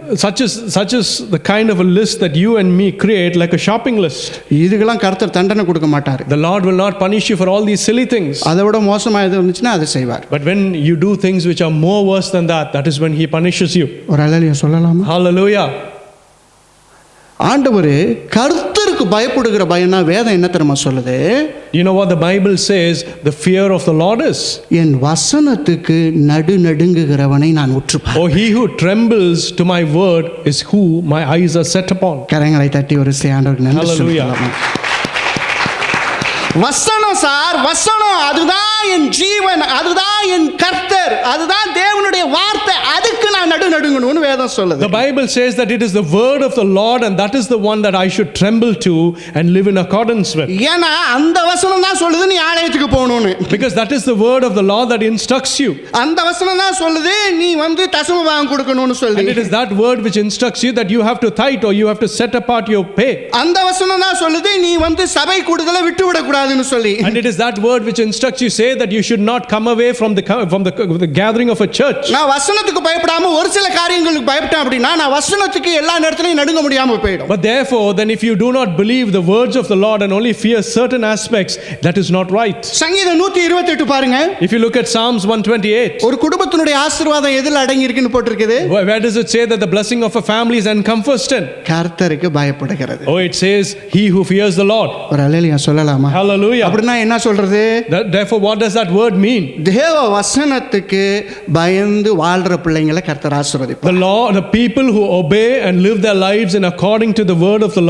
S2: Such is the kind of a list that you and me create, like a shopping list.
S1: இதுக்கெல்லாம் கர்த்தர் தண்டனை கொடுக்க மாட்டாரு.
S2: The Lord will not punish you for all these silly things.
S1: அதை விட மோசமா எது வந்துச்சுன்னா அதை செய்வார்.
S2: But when you do things which are more worse than that, that is when he punishes you.
S1: ஒரு அல்லேலூயா சொல்லலாமா?
S2: Hallelujah.
S1: ஆண்டவரே கர்த்தருக்கு பயப்படுகிற பயம்னா வேதம் என்ன தெரியுமா சொல்லுது?
S2: You know what the Bible says the fear of the Lord is?
S1: என் வசனத்துக்கு நடுநடுங்குகிறவனை நான் உற்று பார்ப்பேன்.
S2: Oh, he who trembles to my word is who my eyes are set upon.
S1: கரங்களை தட்டி ஒரு ஆண்டவருக்கு நன்றி சொல்லலாமா? வசனம் சார், வசனம் அதுதான் என் ஜீவன், அதுதான் என் கர்த்தர், அதுதான் தேவனுடைய வார்த்தை, அதுக்கு நான் நடுநடுங்கணும்னு வேதம் சொல்லுது.
S2: The Bible says that it is the word of the Lord and that is the one that I should tremble to and live in accordance with.
S1: ஏன்னா அந்த வசனம் தான் சொல்லுது நீ ஆலயத்துக்கு போகணும்னு.
S2: Because that is the word of the Lord that instructs you.
S1: அந்த வசனம் தான் சொல்லுது நீ தசம பாகம் கொடுக்கணும்னு சொல்லி.
S2: And it is that word which instructs you that you have to tithe or you have to set apart your pay.
S1: அந்த வசனம் தான் சொல்லுது நீ சபை கூடுதலை விட்டு விட கூடாதுன்னு சொல்லி.
S2: And it is that word which instructs you say that you should not come away from the gathering of a church.
S1: நான் வசனத்துக்கு பயப்படாம ஒரு சில காரியங்களுக்கு பயப்பட்டேன் அப்படினா நான் வசனத்துக்கு எல்லா நேரத்திலயும் நடுங்க முடியாம போய்டும்.
S2: But therefore then if you do not believe the words of the Lord and only fear certain aspects, that is not right.
S1: சங்கீதம் 128 பாருங்க.
S2: If you look at Psalms 128,
S1: ஒரு குடும்பத்தினுடைய ஆசீர்வாதம் எதில அடங்கி இருக்குன்னு போட்டுருக்குது?
S2: Where does it say that the blessing of a family is encompassed in?
S1: கர்த்தருக்கு பயப்படுகிறது.
S2: Oh, it says he who fears the Lord.
S1: ஒரு அல்லேலூயா சொல்லலாமா?
S2: Hallelujah.
S1: அப்படினா என்ன சொல்றது?
S2: Therefore what does that word mean?
S1: தேவ வசனத்துக்கு பயந்து வாழ்ற பிள்ளைகளை கர்த்தர் ஆசீர்வதிப்பார்.
S2: The people who obey and live their lives in according to the word of the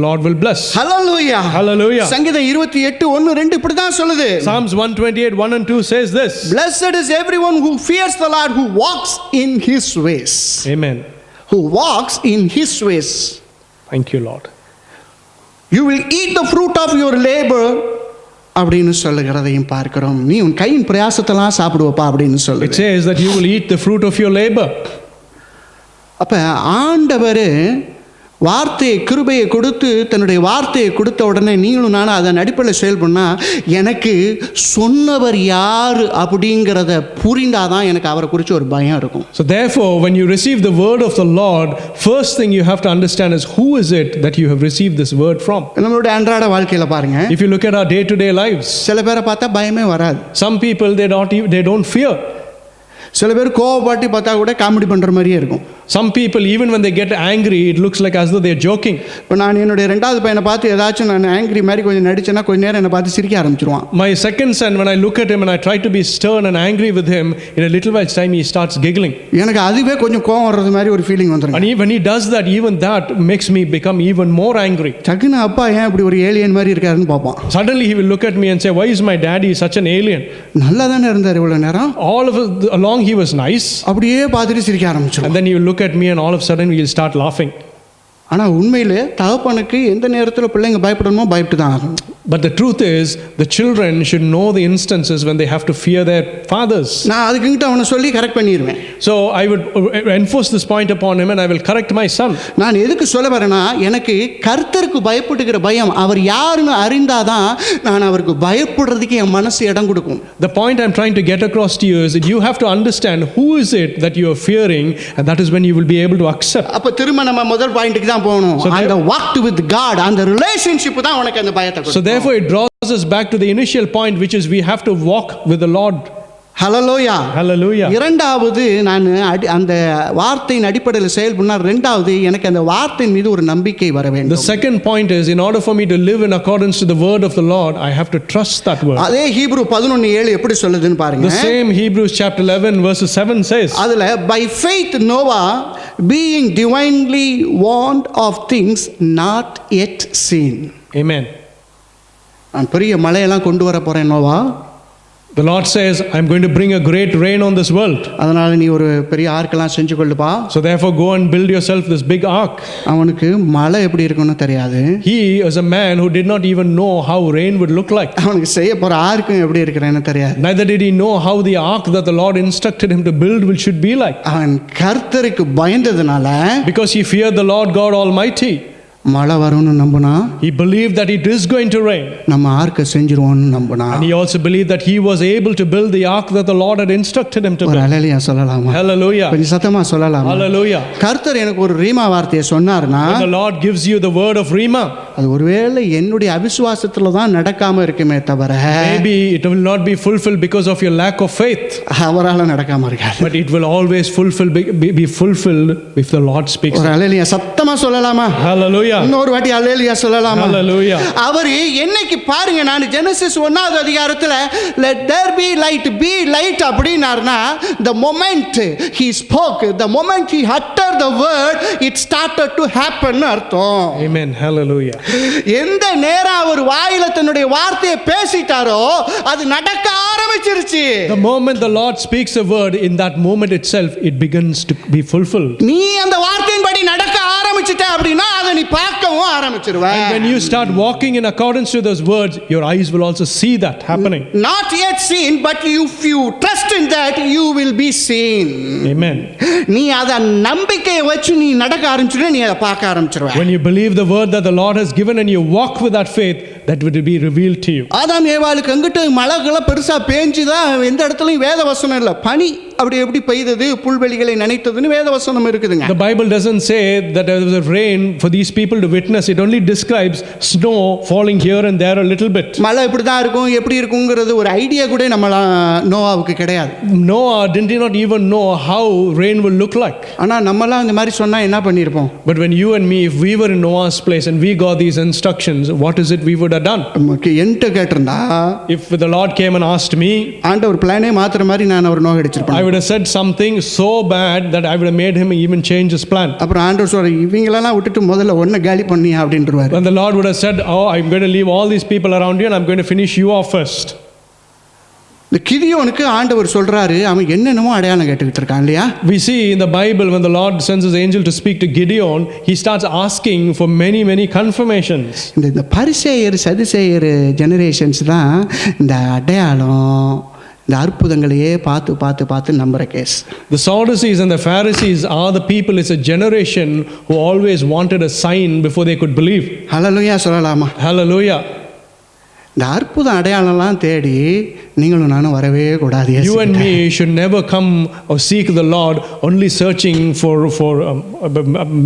S2: Lord will bless.
S1: Hallelujah.
S2: Hallelujah.
S1: சங்கீதம் 28:1-2 இப்படி தான் சொல்லுது.
S2: Psalms 128:1-2 says this.
S1: Blessed is everyone who fears the Lord, who walks in his ways.
S2: Amen.
S1: Who walks in his ways.
S2: Thank you, Lord.
S1: You will eat the fruit of your labor அப்படின்னு சொல்லுகிறதையும் பார்க்கிறோம். நீ உன் கையின் பிரயாசத்தெல்லாம் சாப்பிடுவப்பா அப்படின்னு சொல்லு.
S2: It says that you will eat the fruit of your labor.
S1: அப்ப ஆண்டவர் வார்த்தையை கிருபையை கொடுத்து தன்னுடைய வார்த்தையை கொடுத்த உடனே நீங்களும் நானும் அதன் அடிப்படையில் செயல்பண்ணா எனக்கு சொன்னவர் யார் அப்படிங்கிறத புரிந்தாதான் எனக்கு அவரை குறித்து ஒரு பயம் இருக்கும்.
S2: So therefore when you receive the word of the Lord, first thing you have to understand is who is it that you have received this word from.
S1: நம்மளுடைய அன்றாட வாழ்க்கையில பாருங்க.
S2: If you look at our day to day lives,
S1: சில பேரை பார்த்தா பயமே வராது.
S2: some people they don't fear.
S1: சில பேர் கோவப்பட்டு பார்த்தா கூட காமெடி பண்ற மாதிரியே இருக்கும்.
S2: Some people even when they get angry it looks like as though they are joking.
S1: இப்போ நான் என்னுடைய இரண்டாவது பையனை பார்த்து ஏதாச்சும் நான் ஆங்கிரி மாதிரி கொஞ்சம் நடிச்சேன்னா கொஞ்ச நேரம் என்னை பார்த்து சிரிக்க ஆரம்பிச்சிருவான்.
S2: My second son, when I look at him and I try to be stern and angry with him, in a little while time he starts giggling.
S1: எனக்கு அதுவே கொஞ்சம் கோவம் வர்றது மாதிரி ஒரு ஃபீலிங் வந்துரும்.
S2: And when he does that, even that makes me become even more angry.
S1: டக்குன்னு அப்பா ஏன் இப்படி ஒரு ஏலியன் மாதிரி இருக்காருன்னு பார்ப்பான்.
S2: Suddenly he will look at me and say, why is my daddy such an alien?
S1: நல்லா தானே இருந்தார் இவ்வளவு நேரம்.
S2: All of along he was nice.
S1: அப்படியே பார்த்துட்டு சிரிக்க ஆரம்பிச்சிடும்.
S2: And then he will look at me and all of a sudden we will start laughing.
S1: ஆனால் உண்மையில் தகப்பனுக்கு எந்த நேரத்தில் பிள்ளைங்க பயப்படணுமோ பயப்பட்டு தான் ஆகணும்.
S2: But the truth is, the children should know the instances when they have to fear their fathers.
S1: நான் அதுக்குங்கிட்ட அவனை சொல்லி கரெக்ட் பண்ணிடுவேன்.
S2: So I would enforce this point upon him and I will correct my son.
S1: நான் எதுக்கு சொல்ல வரேன்னா, எனக்கு கர்த்தருக்கு பயப்படுகிற பயம் அவர் யாருன்னு அறிந்தாதான் நான் அவருக்கு பயப்படுறதுக்கு என் மனசு இடம் கொடுக்கும்.
S2: The point I'm trying to get across to you is that you have to understand who is it that you are fearing, and that is when you will be able to accept.
S1: அப்போ திரும்ப நம்ம முதல் பாயிண்ட்டுக்கு தான் போகணும். அந்த walked with God, அந்த relationship தான் உனக்கு அந்த பயத்தை கொடுக்கும்.
S2: So therefore it draws us back to the initial point, which is we have to walk with the Lord.
S1: Hallelujah.
S2: Hallelujah.
S1: இரண்டாவது, நான் அந்த வார்த்தையின் அடிப்படையில் செயல்படுனா, ரெண்டாவது எனக்கு அந்த வார்த்தையின் மீது ஒரு நம்பிக்கை வர
S2: The
S1: வேண்டும்.
S2: second point is, in order for me to live in accordance to the word of the Lord, I have to trust that word.
S1: அதே ஹீப்ரு 11:7 எப்படி சொல்லுதுன்னு
S2: The
S1: பாருங்க.
S2: same Hebrews chapter 11 verses 7 says,
S1: அதுல by faith Noah being divinely warned of things not yet seen.
S2: Amen.
S1: நான் பெரிய மழையெல்லாம் கொண்டு வர போறேன் Noah.
S2: The Lord says, I'm going to bring a great rain on this world.
S1: அதனால நீ ஒரு பெரிய ஆர்க்கெல்லாம் செஞ்சு கொள்ளுப்பா.
S2: So therefore go and build yourself this big ark.
S1: அவனுக்கு மழை எப்படி இருக்குன்னு தெரியாது.
S2: He is a man who did not even know how rain would look like.
S1: அவனுக்கு செய்ய போற ஆர்க்கும் எப்படி இருக்குன்னு தெரியாது.
S2: Neither did he know how the ark that the Lord instructed him to build should be like.
S1: அவன் கர்த்தருக்கு பயந்ததுனால,
S2: Because he feared the Lord God Almighty,
S1: மழை வரும்னு நம்பினா,
S2: he believed that it is going to rain.
S1: நம்ம ஆர்க்கை செஞ்சிருவோம்னு நம்பினா.
S2: And he also believed that he was able to build the ark that the Lord had instructed him to
S1: ஒரு
S2: build.
S1: அல்லேலூயா சொல்லலாமா?
S2: Hallelujah.
S1: கொஞ்சம் சத்தமா சொல்லலாமா?
S2: Hallelujah.
S1: கர்த்தர் எனக்கு ஒரு ரீமா வார்த்தையை சொன்னார்னா,
S2: When the Lord gives you the word of Rhema,
S1: அது ஒருவேளை என்னுடைய அவிசுவாசத்துல தான் நடக்காம இருக்குமே தவிர,
S2: maybe it will not be fulfilled because of your lack of faith,
S1: அவரால நடக்காம இருக்காது.
S2: but it will always be fulfilled if the Lord speaks.
S1: ஒரு அல்லேலூயா சத்தமா சொல்லலாமா?
S2: Hallelujah.
S1: இன்னொரு வாட்டி அல்லேலூயா சொல்லலாமா?
S2: Hallelujah.
S1: அவரு என்னைக்கு பாருங்க, நான் ஜெனசிஸ் 1வது அதிகாரத்துல let there be light அப்படினார்னா, the moment he spoke, the moment he uttered the word, it started to happen அர்த்தம்.
S2: Amen. Hallelujah.
S1: எந்த நேரம் அவர் வாயில தன்னுடைய வார்த்தையை பேசிட்டாரோ அது நடக்க ஆரம்பிச்சிருச்சு.
S2: The moment the Lord speaks a word, in that moment itself it begins to be fulfilled.
S1: நீ அந்த வார்த்தையின்படி நடக்க ஆரம்பிச்சிட்ட அப்படின்னா அதை நீ பார்க்கவும் ஆரம்பிச்சிருவ.
S2: And when you start walking in accordance to those words, your eyes will also see that happening.
S1: Not yet seen, but if you trust in that, you will be seen.
S2: Amen.
S1: நீ அத நம்பிக்கையை வச்சு நீ நடக்க ஆரம்பிச்சிட்டு நீ அதை பார்க்க ஆரம்பிச்சிருவ.
S2: When you believe the word that the Lord has given and you walk with that faith, that will be revealed to you.
S1: ஆதாம் ஏவாளுக்கு அங்கிட்டு மழைகளை பெருசா பேஞ்சுதான், எந்த இடத்துலயும் வேத வசனம் இல்லை. பனி அப்படி எப்படி பெய்தது, புல்வெளிகளை நனைத்ததுன்னு வேத வசனம் இருக்குதுங்க.
S2: The Bible doesn't say that there was a rain for these people to witness. It only describes snow falling here and there a little bit.
S1: மழை இப்படி தான் இருக்கும், எப்படி இருக்குங்கிறது ஒரு ஐடியா கூட நம்ம நோவாவுக்கு கிடையாது.
S2: Noah did not even know how rain will look like.
S1: ஆனா நம்மலாம் இந்த மாதிரி சொன்னா என்ன பண்ணிருப்போம்?
S2: But when you and me, if we were in Noah's place and we got these instructions, what is it we would have done?
S1: என்கிட்ட கேட்டிருந்தா,
S2: If the Lord came and asked me,
S1: ஆண்டவர் பிளானே மாத்துற மாதிரி நான் அவர் நோக அடிச்சிருப்பேன்.
S2: I would have said something so bad that I would have made him even change his plan.
S1: அப்புறம் ஆண்டவர் சொல்ற, இவங்களெல்லாம் விட்டுட்டு முதல்ல ஒன்ன காலி பண்ணியா அப்படின்றாரு.
S2: When the Lord would have said, oh, I'm going to leave all these people around you and I'm going to finish you off first.
S1: இந்த கிதியோனுக்கு ஆண்டவர் சொல்றாரு, அவன் என்னென்னமோ அடையாளம் கேட்டுக்கிட்டு இருக்கான் இல்லையா?
S2: We see in the Bible when the Lord sends his angel to speak to Gideon, he starts asking for many confirmations.
S1: இந்த பரிசேயர் சதுசேயர் ஜெனரேஷன்ஸ் தான் இந்த அடையாளம், இந்த அற்புதங்களையே பார்த்து நம்புற case.
S2: The Sadducees and the Pharisees are the people, it's a generation who always wanted a sign before they could believe.
S1: ஹல்லேலூயா சொல்லலாமா?
S2: Hallelujah.
S1: இந்த அற்புத அடையாளம்லாம் தேடி நீங்களும் நானும் வரவே கூடாது.
S2: You and me should never come or seek the Lord only searching for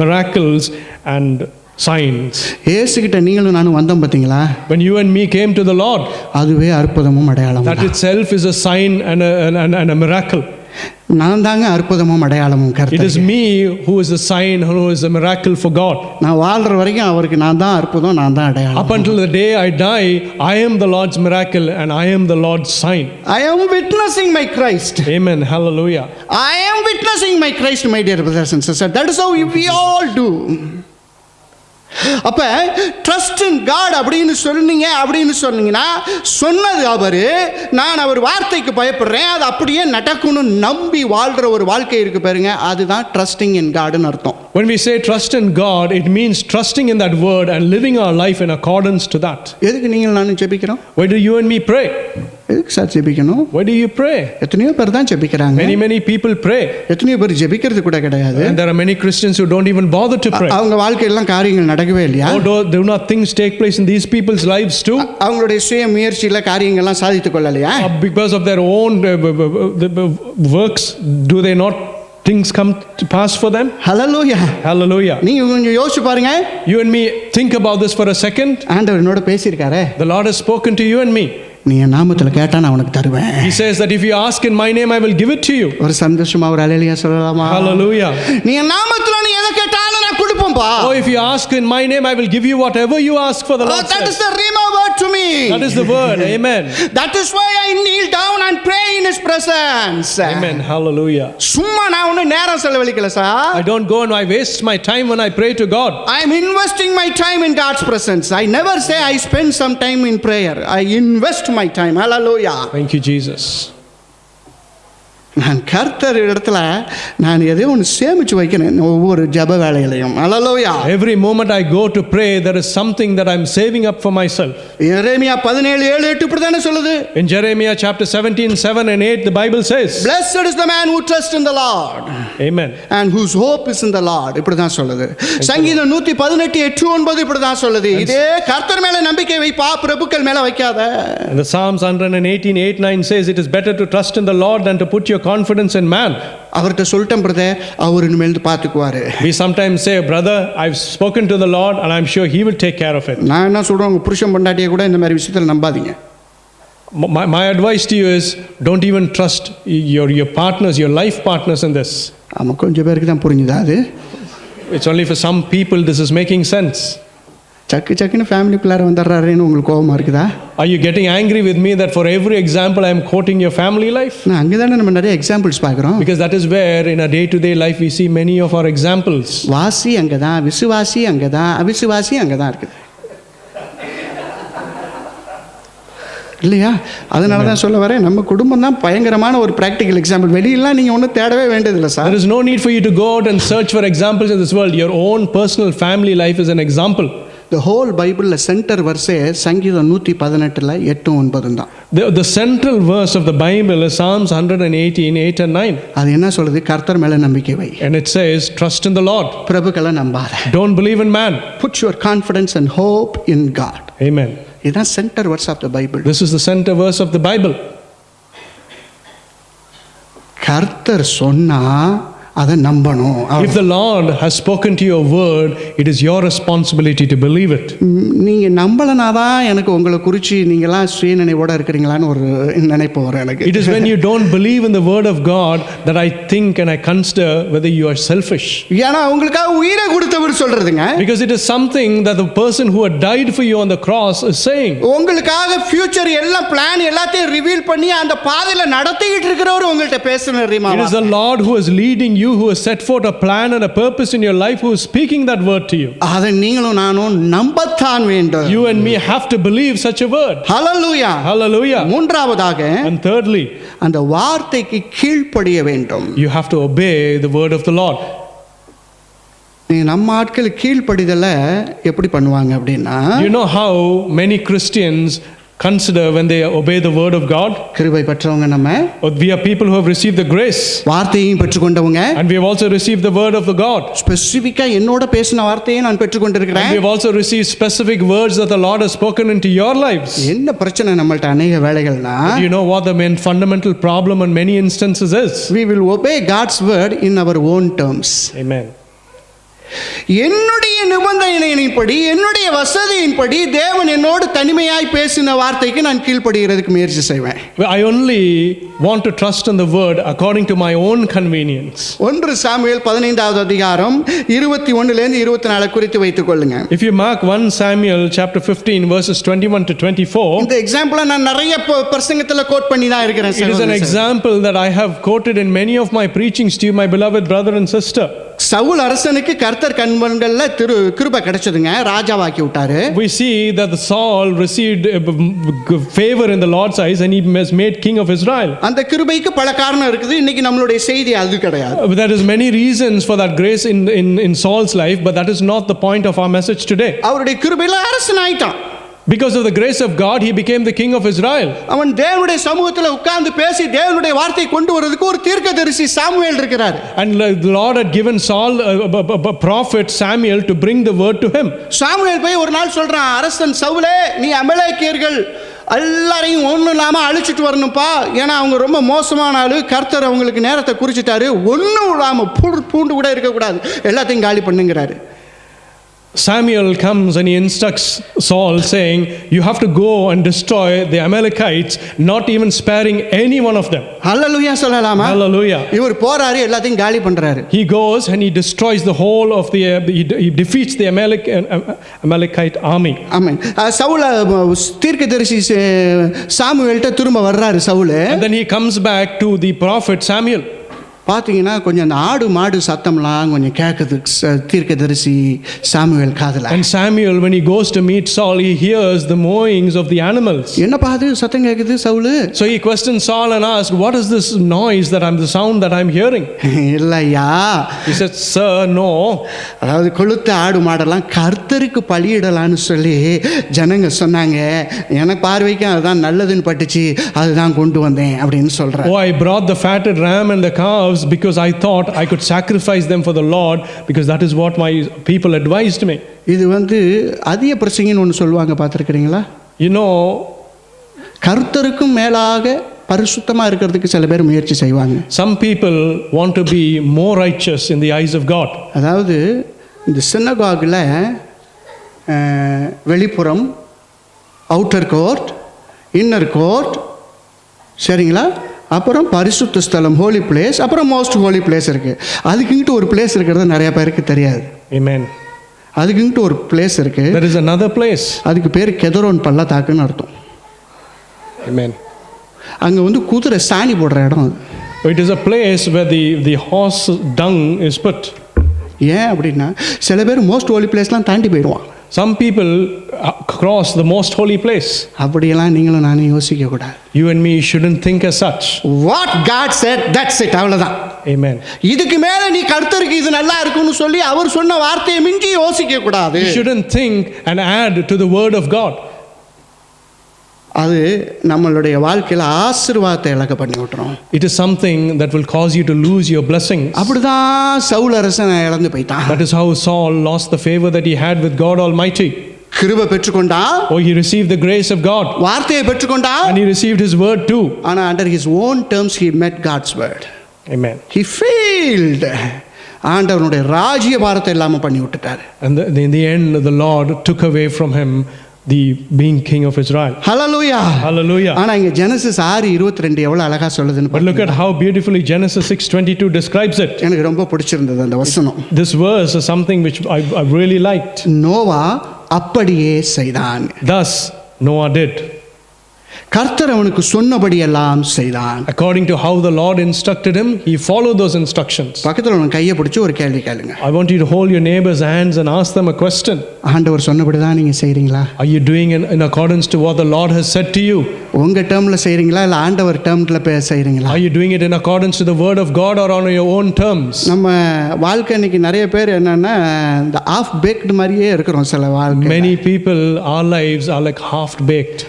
S2: miracles and signs.
S1: இயேசுகிட்ட நீங்களும் நானும் வந்தோம் பார்த்தீங்களா?
S2: When you and me came to the Lord,
S1: அதுவே அற்புதமும் அடையாளமும்.
S2: that itself is a sign and a miracle.
S1: நான் தாங்க அற்புதமும் அடையாளமும்
S2: It
S1: கர்த்தர்.
S2: is me who is a sign, who is a miracle for God.
S1: நான் வாழ்ற வரைக்கும் அவருக்கு நான் தான் அற்புதம், நான் தான் அடையாளம்.
S2: Up until the day I die, I am the Lord's miracle and I am the Lord's sign.
S1: I am witnessing my Christ.
S2: Amen. Hallelujah.
S1: I am witnessing my Christ, my dear brothers and sisters. That is how we all do. அப்ப trust in God அப்படின்னு சொன்னீங்கன்னா சொன்னது அவரு, நான் அவர் வார்த்தைக்கு பயப்படுறேன், அது அப்படியே நடக்கணும் நம்பி வாழ்ற ஒரு வாழ்க்கை இருக்கு பாருங்க, அதுதான் ட்ரஸ்டிங் இன் காட்னு அர்த்தம்.
S2: When we say trust in God, it means trusting in that word and living our life in accordance to that.
S1: எதுக்கு நீங்கள் நானும் ஜெபிக்கிறோம்?
S2: Why do you and me pray?
S1: எதுக்கு சார் ஜெபிக்கணும்?
S2: Why do you pray?
S1: எத்தனையோ பேர் தான் ஜெபிக்கிறாங்க.
S2: Many people pray.
S1: எத்தனையோ பேர் ஜெபிக்கிறது கூட கிடையாது.
S2: And there are many Christians who don't even bother to pray.
S1: அவங்க வாழ்க்கையெல்லாம் காரியங்கள் நடக்கவே இல்லையா?
S2: Do not things take place in these people's lives too?
S1: அவங்களுடைய சுய முயற்சியில காரியங்கள்லாம் சாதித்துக் கொள்ளலையா?
S2: Because of their own works, do they not things come to pass for them?
S1: Hallelujah.
S2: Hallelujah.
S1: நீங்க கொஞ்சம் யோசிச்சு பாருங்க.
S2: You and me think about this for a second.
S1: ஆண்டவர் என்னோட பேசியிருக்காரே.
S2: The Lord has spoken to you and me.
S1: நீ என் நாமத்துல கேட்டா நான் உனக்கு தருவேன்.
S2: He says that if you ask in my name, I will give it to you.
S1: ஒரு சந்தோஷமா ஒரு அல்லேலூயா சொல்லலாமா?
S2: Hallelujah.
S1: நீ என் நாமத்துல நீ எதை கேட்டாலும் நான் கொடுப்பேன்பா.
S2: Oh, if you ask in my name, I will give you whatever you ask for, the Lord
S1: that
S2: says.
S1: is the rhema word to me.
S2: That is the word. Amen.
S1: That is why I kneel down and pray in his presence.
S2: Amen. Hallelujah.
S1: சும்மா நான் ஒண்ணு நேரம் செலவழிக்கல sir.
S2: I don't go and I waste my time when I pray to God.
S1: I am investing my time in God's presence. I never say I spend some time in prayer. I invest my time. Hallelujah.
S2: Thank you, Jesus.
S1: நான் கர்த்தர் இடத்துல நான் எதையோ ஒன்று சேமிச்சு வைக்கிறேன் ஒவ்வொரு ஜெப வேளையிலையும். ஹல்லேலூயா.
S2: Every moment I go to pray, there is something that I'm saving up for myself.
S1: எரேமியா 17:7-8 இப்படி தானே சொல்லுது.
S2: In Jeremiah chapter 17:7 and 8, the Bible says,
S1: Blessed is the man who trusts in the Lord.
S2: Amen.
S1: And whose hope is in the Lord. இப்படி தான் சொல்லுது. சங்கீதம் 118:8-9 இப்படி தான் சொல்லுது. இதே கர்த்தர் மேல நம்பிக்கை வைப்பா, பிரபுக்கள் மேல வைக்காத.
S2: And the Psalms 118:8-9 says, it is better to trust in the Lord than to put your confidence in man.
S1: அவர்கிட்ட சொல்லிட்டேன் பிரதர், அவர் இனிமேல் பார்த்துக்குவாரு.
S2: We sometimes say, brother, I've spoken to the Lord and I'm sure he will take care of it.
S1: நான் என்ன சொல்றேன், உங்க புருஷன் பொண்டாட்டியை கூட இந்த மாதிரி விஷயத்துல நம்பாதீங்க.
S2: My advice to you is, don't even trust your partners, your life partners in this.
S1: ஆமா, கொஞ்சம் பேருக்கு தான் புரிஞ்சுதா அது?
S2: It's only for some people this is making sense.
S1: சக்குன்னு ஃபேமிலிக்குள்ளார வந்துடுறாருன்னு உங்களுக்கு கோபமா இருக்குதா?
S2: Are you getting angry with me that for every example I am quoting your family life?
S1: நான் அங்கே தானே நம்ம நிறைய எக்ஸாம்பிள்ஸ் பார்க்குறோம்.
S2: Because that is where in a day-to-day life we see many of our examples.
S1: வாசி அங்கே தான், விசுவாசி அங்கே தான், அவிசுவாசி அங்கே தான் இருக்குது இல்லையா? அதனால தான் சொல்ல வரேன், நம்ம குடும்பம் தான் பயங்கரமான ஒரு ப்ராக்டிக்கல் எக்ஸாம்பிள். வெளியெல்லாம் நீங்கள் ஒன்றும் தேடவே வேண்டியதில்லை sir.
S2: There is no need for you to go out and search for examples in this world. Your own personal family life is an example.
S1: The whole Bible center verse சங்கீதம் 118:8-9 தான்.
S2: The central verse of the Bible is Psalms 118:8 and 9.
S1: அது என்ன சொல்லுது? கர்த்தர் மேல நம்பிக்கை வை.
S2: And it says, trust in the Lord.
S1: பிரபுக்களை நம்பாத.
S2: Don't believe in man.
S1: Put your confidence and hope in God.
S2: Amen.
S1: இதுதான் centre verse of the Bible.
S2: This is the center verse of the Bible.
S1: கர்த்தர் சொன்னா அதை நம்பணும்.
S2: If the Lord has spoken to your word, it is your responsibility to believe it.
S1: நீங்க நம்பலனாதான் எனக்கு உங்களை குறித்து நீங்களாம் சுயநினைவோட இருக்கிறீங்களான்னு ஒரு நினைப்பு வரும் எனக்கு.
S2: It is when you don't believe in the word of God that I think and I consider whether you are selfish.
S1: ஏன்னா உங்களுக்காக உயிரை கொடுத்தவர் சொல்றதுங்க.
S2: Because it is something that the person who had died for you on the cross is saying.
S1: உங்களுக்காக future எல்லாம் plan எல்லாத்தையும் reveal பண்ணி அந்த பாதையில நடத்திட்டு இருக்கிறவர் உங்கள்ட்ட பேசுறாரு.
S2: It is the Lord who is leading you, who has set forth a plan and a purpose in your life, who is speaking that word to you.
S1: அதை நீங்களும் நானும் நம்பத்தான் வேண்டும்.
S2: You and me have to believe such a word.
S1: Hallelujah.
S2: Hallelujah.
S1: மூன்றாவதாக,
S2: and thirdly,
S1: அந்த வார்த்தைக்கு கீழ்ப்படிய வேண்டும்.
S2: You have to obey the word of the Lord.
S1: நம்ம ஆட்கள் கீழ்ப்படிதல எப்படி பண்ணுவாங்க அப்படின்னா,
S2: you know how many Christians consider when they obey the word of God?
S1: கிருபை பெற்றவங்க நம்ம.
S2: We are people who have received the grace.
S1: வார்த்தையையும் பெற்றுக்கொண்டவங்க.
S2: And we have also received the word of the God.
S1: ஸ்பெசிஃபிக்கா என்னோட பேசின வார்த்தையை நான் பெற்றுக்கொண்டிருக்கிறேன்.
S2: And we have also received specific words that the Lord has spoken into your lives.
S1: என்ன பிரச்சனை நம்மள்ட்ட அநேக வேளைகள்னா,
S2: you know what the main fundamental problem in many instances is?
S1: We will obey God's word in our own terms.
S2: Amen.
S1: என்னுடைய நிபந்தனையின்படி, என்னுடைய வசதியின்படி தேவன் என்னோடு தனிமையாய் பேசின வார்த்தைக்கு நான் கீழ்ப்படுகிறதுக்கு முயற்சி செய்வேன்.
S2: I only want to trust in the word according to my own convenience.
S1: 1 Samuel 15வது அதிகாரம் 21 லிருந்து 24 குறித்து வைத்துக் கொள்ளுங்க.
S2: If you mark 1 Samuel chapter 15 verses 21 to 24,
S1: இந்த எக்ஸாம்பிளை நான் நிறைய பிரசங்கத்துல கோட் பண்ணி தான் இருக்கிறேன்.
S2: It is an example that I have quoted in many of my preachings to you, my beloved brother and sister.
S1: Saul அரசனுக்கு கர்த்தர் கண்மண்கள்ல கிருபை கிடைச்சதுங்க, ராஜாவாக்கி விட்டாரு.
S2: We see that Saul received favor in the Lord's eyes and he was made king of Israel.
S1: அந்த கிருபைக்கு பல காரணம் இருக்குது. இன்னைக்கு நம்மளுடைய செய்தி அது கிடையாது.
S2: There is many reasons for that grace in Saul's life, but that is not the point of our message today.
S1: அவருடைய கிருபையில அரசன் ஆயிட்டான்.
S2: Because of the grace of God, he became the king of Israel.
S1: அவன் தேவனுடைய சமூகத்துல உட்கார்ந்து பேசி தேவனுடைய வார்த்தையை கொண்டு வரதுக்கு ஒரு தீர்க்கதரிசி சாமுவேல் இருக்கிறார்.
S2: And the Lord had given Saul a prophet Samuel to bring the word to him.
S1: Samuel போய் ஒரு நாள் சொல்றான், அரசன் சவுலே, நீ அமலேக்கியர்கள் எல்லாரையும் ஒன்றும் இல்லாமல் அழிச்சிட்டு வரணும்ப்பா, ஏன்னா அவங்க ரொம்ப மோசமான ஆளு, கர்த்தர் அவங்களுக்கு நேரத்தை குறிச்சிட்டாரு, ஒன்றும் இல்லாமல் பூண்டு கூட இருக்கக்கூடாது, எல்லாத்தையும் காலி பண்ணுங்கிறாரு.
S2: Samuel comes and he instructs Saul saying, you have to go and destroy the Amalekites, not even sparing any one of them.
S1: ஹல்லேலூயா சொல்லலாமா?
S2: Hallelujah.
S1: இவர் போறாரு, எல்லாத்தையும் காலி பண்றாரு.
S2: He goes and he destroys the whole of he defeats the Amalekite army.
S1: ஆமென். சவுல் தீர்க்கதரிசி சாமுவேல்ட்ட திரும்ப வர்றாரு Saul.
S2: And then he comes back to the prophet Samuel.
S1: பார்த்தீங்கன்னா கொஞ்சம் அந்த ஆடு மாடு சத்தம்லாம் கொஞ்சம் கேட்குது தீர்க்கதரிசி சாமுவேல் காதுல.
S2: And Samuel, when he goes to meet Saul, he hears the mowings of the animals.
S1: என்னப்பா அது சத்தம் கேட்குது Saul?
S2: So he questions Saul and asks, what is this noise the sound that I'm hearing?
S1: இல்லையா.
S2: He said, sir, no.
S1: அதாவது கொளுத்த ஆடு மாடெல்லாம் கர்த்தருக்கு பலியிடலான்னு சொல்லி ஜனங்க சொன்னாங்க, எனக்கு பார்வைக்கு அதுதான் நல்லதுன்னு பட்டுச்சு, அதுதான் கொண்டு வந்தேன் அப்படின்னு சொல்றேன்.
S2: Oh, I brought the fatted ram and the calves because I thought I could sacrifice them for the Lord, because that is what my people advised me.
S1: இது அதிக பிரசங்கின்னு ஒன்று சொல்லுவாங்க, பார்த்துருக்கிறீங்களா?
S2: You know,
S1: கர்த்தருக்கும் மேலாக பரிசுத்தமாக இருக்கிறதுக்கு சில பேர் முயற்சி செய்வாங்க.
S2: Some people want to be more righteous in the eyes of God.
S1: அதாவது இந்த சினகாகில் வெளிப்புறம், அவுட்டர் கோர்ட், இன்னர் கோர்ட், சரிங்களா, அப்புறம் பரிசுத்த ஸ்தலம், ஹோலி பிளேஸ், அப்புறம் மோஸ்ட் ஹோலி பிளேஸ் இருக்குது. அதுக்குங்கிட்ட ஒரு பிளேஸ் இருக்கிறது நிறைய பேருக்கு தெரியாது.
S2: Amen.
S1: அதுக்குங்கிட்ட ஒரு பிளேஸ் இருக்குது.
S2: There is another place.
S1: அதுக்கு பேர் கெதரோன் பள்ளத்தாக்குன்னு அர்த்தம்.
S2: Amen.
S1: அங்கே குதிரை சாணி போடுற இடம் அது.
S2: It is a place where the horse dung is put.
S1: ஏன் அப்படின்னா சில பேர் மோஸ்ட் ஹோலி பிளேஸ்லாம் தாண்டி போயிடுவான்.
S2: Some people cross the most holy place.
S1: அப்படியெல்லாம் நீங்களும் நானும் யோசிக்க கூடாது.
S2: You and me shouldn't think as such.
S1: What God said, that's it, அவ்வளவுதான்.
S2: Amen.
S1: இதுக்கு மேல நீ கர்த்தருக்கு இது நல்லா இருக்குன்னு சொல்லி அவர் சொன்ன வார்த்தையை மிஞ்சி யோசிக்க கூடாது.
S2: You shouldn't think and add to the word of God.
S1: அது நம்மளுடைய வாழ்க்கையில் ஆசீர்வாதத்தை இழக்க பண்ணி விட்டுரும்.
S2: It is something that will cause you to lose your blessings.
S1: அப்படிதான் சவுல் அரசன் இழந்து போயிட்டான்.
S2: That is how Saul lost the favor that he had with God Almighty.
S1: கிருபை பெற்றுக்கொண்டான்.
S2: Oh, he received the grace of God.
S1: வார்த்தையை பெற்றுக்கொண்டான்.
S2: And he received his word too.
S1: ஆனா under his own terms he met God's word.
S2: Amen.
S1: He failed. ஆண்டவனுடைய ராஜ்ய பாரத்தை இல்லாம பண்ணி விட்டுட்டாரு.
S2: And in the end the Lord took away from him the being king of Israel.
S1: Hallelujah.
S2: Hallelujah.
S1: ஆனா இங்க Genesis 6:22 எவ்வளவு அழகா சொல்லுதுன்னு.
S2: But look at how beautifully Genesis 6:22 describes it.
S1: எனக்கு ரொம்ப பிடிச்சிருந்தது அந்த வசனம்.
S2: This verse is something which I really liked.
S1: Noah அப்படியே செய்தான்.
S2: Thus Noah did.
S1: கர்த்தர் அவனுக்கு சொன்னபடி எல்லாம் செய்தான்.
S2: According to how the Lord instructed him, he followed those instructions.
S1: பக்கத்துல உன் கையை பிடிச்சு ஒரு கேள்வி கேளுங்க.
S2: I want you to hold your neighbor's hands and ask them a question.
S1: ஆண்டவர் சொன்னபடி தான் நீங்க செய்றீங்களா?
S2: Are you doing in accordance to what the Lord has said to you?
S1: உங்க டேர்ம்ல செய்றீங்களா இல்ல ஆண்டவர் டேர்ம்ல செய்றீங்களா?
S2: Are you doing it in accordance to the word of God or on your own terms?
S1: நம்ம வாழ்க்கை இன்னைக்கு நிறைய பேர் என்னன்னா இந்த half baked மாதிரியே இருக்கிறோம் சில வாழ்க்கை.
S2: Many people, our lives are like half baked.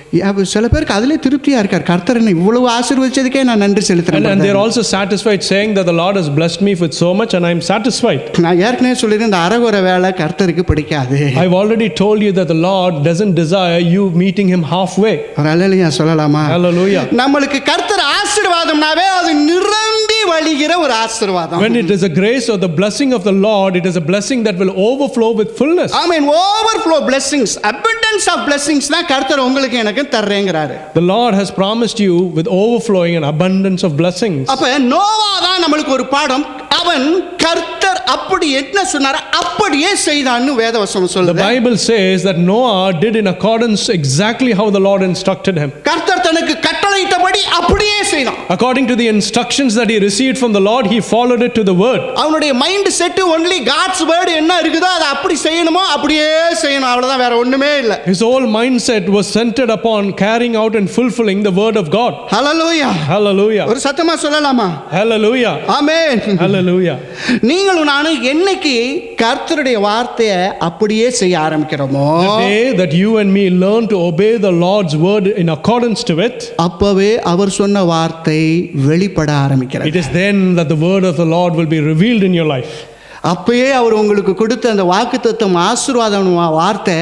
S1: சில பேருக்கு அதிலே திருப்தியா இருக்கார். கர்த்தர் என்ன இவ்வளவு ஆசீர்வதிச்சதுக்கே நான் நன்றி செலுத்துறேன்.
S2: And they're also satisfied saying that the Lord has blessed me with so much and I'm satisfied.
S1: நான் ஏற்கனவே சொல்லிருந்தேன், இந்த அரகுற வேலை கர்த்தருக்கு பிடிக்காது.
S2: I've already told you that the Lord doesn't desire you meeting him halfway.
S1: ஹalleluya சொல்லலாமா?
S2: Hallelujah.
S1: நம்மளுக்கு கர்த்தர் ஆசீர்வாதம்னாவே அது நிரம்பி வழிகிற ஒரு ஆசீர்வாதம்.
S2: When it is a grace or the blessing of the Lord, it is a blessing that will overflow with fullness.
S1: I mean overflow blessings, abundance of blessings தான் கர்த்தர் உங்களுக்கு எனக்கு தர்றேங்கறாரு.
S2: The Lord has promised you with overflowing and abundance of blessings.
S1: அப்ப நோவா தான் நமக்கு ஒரு பாடம். அவன் கர்த்தர் அப்படி என்ன சொன்னாரோ அப்படியே செய்தான்னு வேதவசனம் சொல்லுது.
S2: The Bible says that Noah did in accordance exactly how the Lord instructed him.
S1: கர்த்தர் தனக்கு கட்டளையிட்டபடி அப்படியே செய்தான்.
S2: According to the instructions that he received from the Lord, he followed it to the word.
S1: அவனுடைய mind set only God's word என்ன இருக்குதோ அதை அப்படி செய்யணுமோ அப்படியே செய்யணும், அவ்வளவுதான், வேற ஒண்ணுமே இல்ல.
S2: His whole mindset was centered upon carrying out and fulfilling the word of God.
S1: Hallelujah.
S2: Hallelujah.
S1: ஒரு சத்தமா சொல்லலாமா?
S2: Hallelujah.
S1: ஆமென்.
S2: Hallelujah.
S1: நீங்களும் நானும் என்னைக்கு கர்த்தருடைய வார்த்தையை அப்படியே செய்ய ஆரம்பிக்கிறோமோ,
S2: The day that you and me learn to obey the Lord's word in accordance to it,
S1: அப்பவே அவர் சொன்ன வார்த்தை வெளிப்பட ஆரம்பிக்கிறது.
S2: it is then that the word of the Lord will be revealed in your life.
S1: அப்பயே அவர் உங்களுக்கு கொடுத்த அந்த வாக்குத்தத்தம் ஆசீர்வாதம் வார்த்தை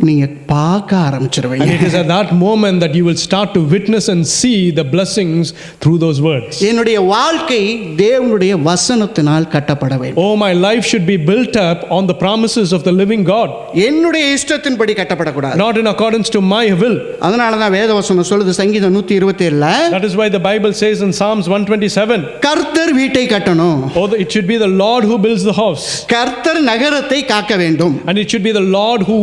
S1: நீங்க பார்க்க ஆரம்பிச்சிருவீங்க.
S2: And it is at that moment that you will start to witness and see the blessings through those words.
S1: என்னுடைய வாழ்க்கை தேவனுடைய வசனத்தினால் கட்டப்பட வேண்டும்.
S2: Oh, my life should be built up on the promises of the living God,
S1: என்னுடைய இஷ்டத்தின்படி கட்டப்படக்கூடாது.
S2: not in accordance to my will.
S1: அதனால தான் வேதவசனம் சொல்லுது சங்கீதம் 127ல,
S2: That is why the Bible says in Psalms 127,
S1: கர்த்தர் வீட்டை கட்டணும்,
S2: oh, it should be the Lord who builds the house,
S1: கர்த்தர் நகரத்தை காக்க வேண்டும்.
S2: and it should be the Lord who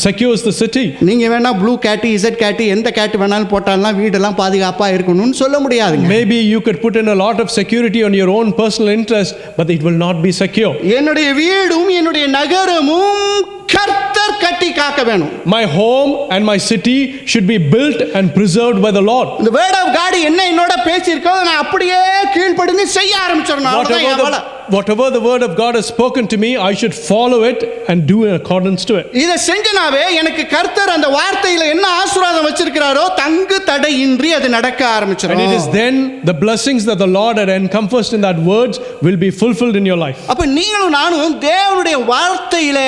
S2: secures the city.
S1: நீங்க வேணா ப்ளூ கேட், இசட் கேட், எந்த கேட் வேணாலும் போட்டாலும் வீடெல்லாம் பாதுகாப்பா இருக்கணும்னு சொல்ல முடியாதுங்க.
S2: Maybe you could put in a lot of security on your own personal interest, but it will not be secure.
S1: என்னுடைய வீடும் என்னுடைய நகரமும் கர்த்தர் கட்டி காக்க வேணும்.
S2: My home and my city should be built and preserved by the Lord.
S1: The word of God என்ன என்னோட பேசியிருக்கோ நான் அப்படியே கீழ்ப்படிந்து செய்ய ஆரம்பிச்சிடணும். அவ்வளவுதான் என் வேலை.
S2: Whatever the word of God has spoken to me, I should follow it and do in accordance to it.
S1: இதை செஞ்சனாவே எனக்கு கர்த்தர் அந்த வார்த்தையில என்ன ஆசீர்வாதம் வச்சிருக்கிறாரோ தங்கு தடையின்றி அது நடக்க ஆரம்பிச்சிடும்.
S2: And it is then the blessings that the Lord had encompassed in that words will be fulfilled in your life.
S1: அப்ப நீங்களும் நானும் தேவனுடைய வார்த்தையில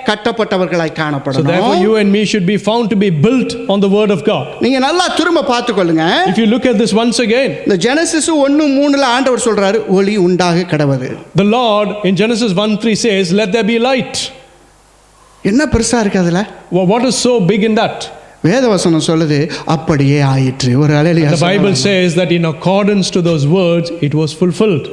S1: கட்டப்பட்டவர்களாய்
S2: So
S1: காணப்படணும்.
S2: therefore you and me should be found to be built on the word of God.
S1: நீங்க நல்லா திரும்ப பார்த்துக்கொள்ளுங்க.
S2: If you look at this once again,
S1: இந்த ஜெனசிஸ் 1:3ல ஆண்டவர் சொல்றாரு ஒளி உண்டாக கடவது.
S2: the Lord in Genesis 1:3 says, let there be light.
S1: என்ன பெருசா இருக்கு அதுல?
S2: What is so big in that?
S1: வேதவசனம் சொல்லுது அப்படியே ஆயிற்று. ஒரு அல்லேலூயா.
S2: The Bible says that in accordance to those words it was fulfilled.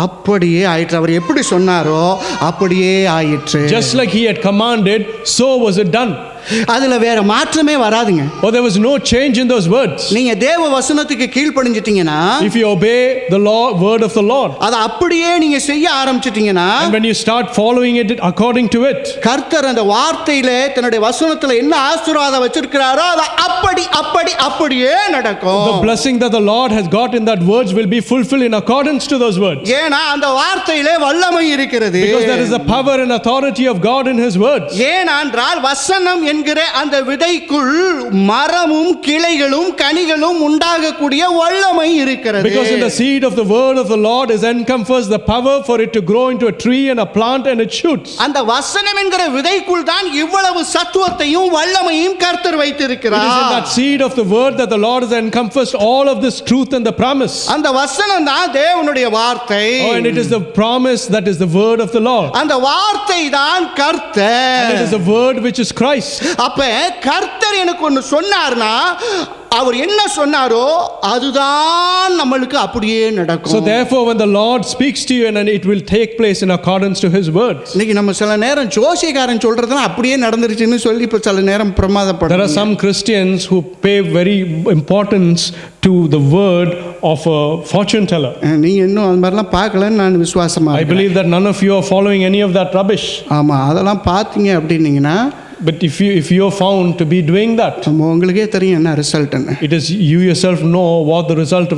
S1: அப்படியே ஆயிற்று. அவர் எப்படி சொன்னாரோ அப்படியே ஆயிற்று.
S2: Just like he had commanded, so was it done.
S1: அதுல வேற மாற்றமே வராதுங்க.
S2: Oh, there was no change in those words.
S1: நீங்க தேவ வசனத்துக்கு கீழ்ப்படிஞ்சிட்டீங்கன்னா,
S2: If you obey the law, word of the Lord,
S1: அதை அப்படியே நீங்க செய்ய ஆரம்பிச்சிட்டீங்கன்னா,
S2: and when you start following it according to it,
S1: கர்த்தர் அந்த வார்த்தையிலே தன்னுடைய வசனத்துல என்ன ஆசீர்வாதம் வச்சிருக்கிறாரோ அது அப்படியே நடக்கும்.
S2: the blessing that the Lord has got in that words will be fulfilled in accordance to those words.
S1: ஏனா அந்த வார்த்தையிலே வல்லமை இருக்கிறது.
S2: Because there is the power and authority of God in his words.
S1: ஏனென்றால் வசனம் என்கிற அந்த விதைக்குள் மரமும் கிளைகளும் கனிகளும் உண்டாகக்கூடிய வல்லமை இருக்கிறது.
S2: Because in the seed of the word of the Lord is encompassed the power for it to grow into a tree and a plant and it shoots.
S1: அந்த வசனம் என்கிற விதைக்குள் தான் இவ்வளவு சத்துவத்தையும் வல்லமையும் கர்த்தர் வைத்திருக்கிறார்.
S2: It is in that seed of the word that the Lord has encompassed all of this truth and the promise.
S1: அந்த வசனம் தான் தேவனுடைய வார்த்தை.
S2: Oh, and it is the promise that is the word of the Lord.
S1: அந்த வார்த்தை தான் கர்த்தர்.
S2: And it is the word which is Christ.
S1: அப்ப கர்த்தர் எனக்கு ஒன்னு சொன்னார்னா அவர் என்ன சொன்னாரோ அதுதான் நம்மளுக்கு அப்படியே நடக்கும்.
S2: So therefore when the Lord speaks to you and it will take place in accordance to his words.
S1: இன்னைக்கு நம்ம சில நேரம் ஜோசியக்காரன் சொல்றதுனா அப்படியே நடந்துருச்சுன்னு சொல்லி இப்ப சில நேரம் பிரமாதப்படுறோம்.
S2: There are some Christians who pay very importance to the word of a fortune teller.
S1: நீங்க இன்னும் அந்த மாதிரிலாம் பார்க்கலன்னு நான் விசுவாசமா
S2: I believe that none of you are following any of that rubbish.
S1: ஆமா அதெல்லாம் பார்த்தீங்க அப்படின்னீங்கன்னா,
S2: but if you are found to be doing that,
S1: உங்களுக்கே தெரியும் என்ன ரிசல்ட்னு.
S2: it is you yourself know what the result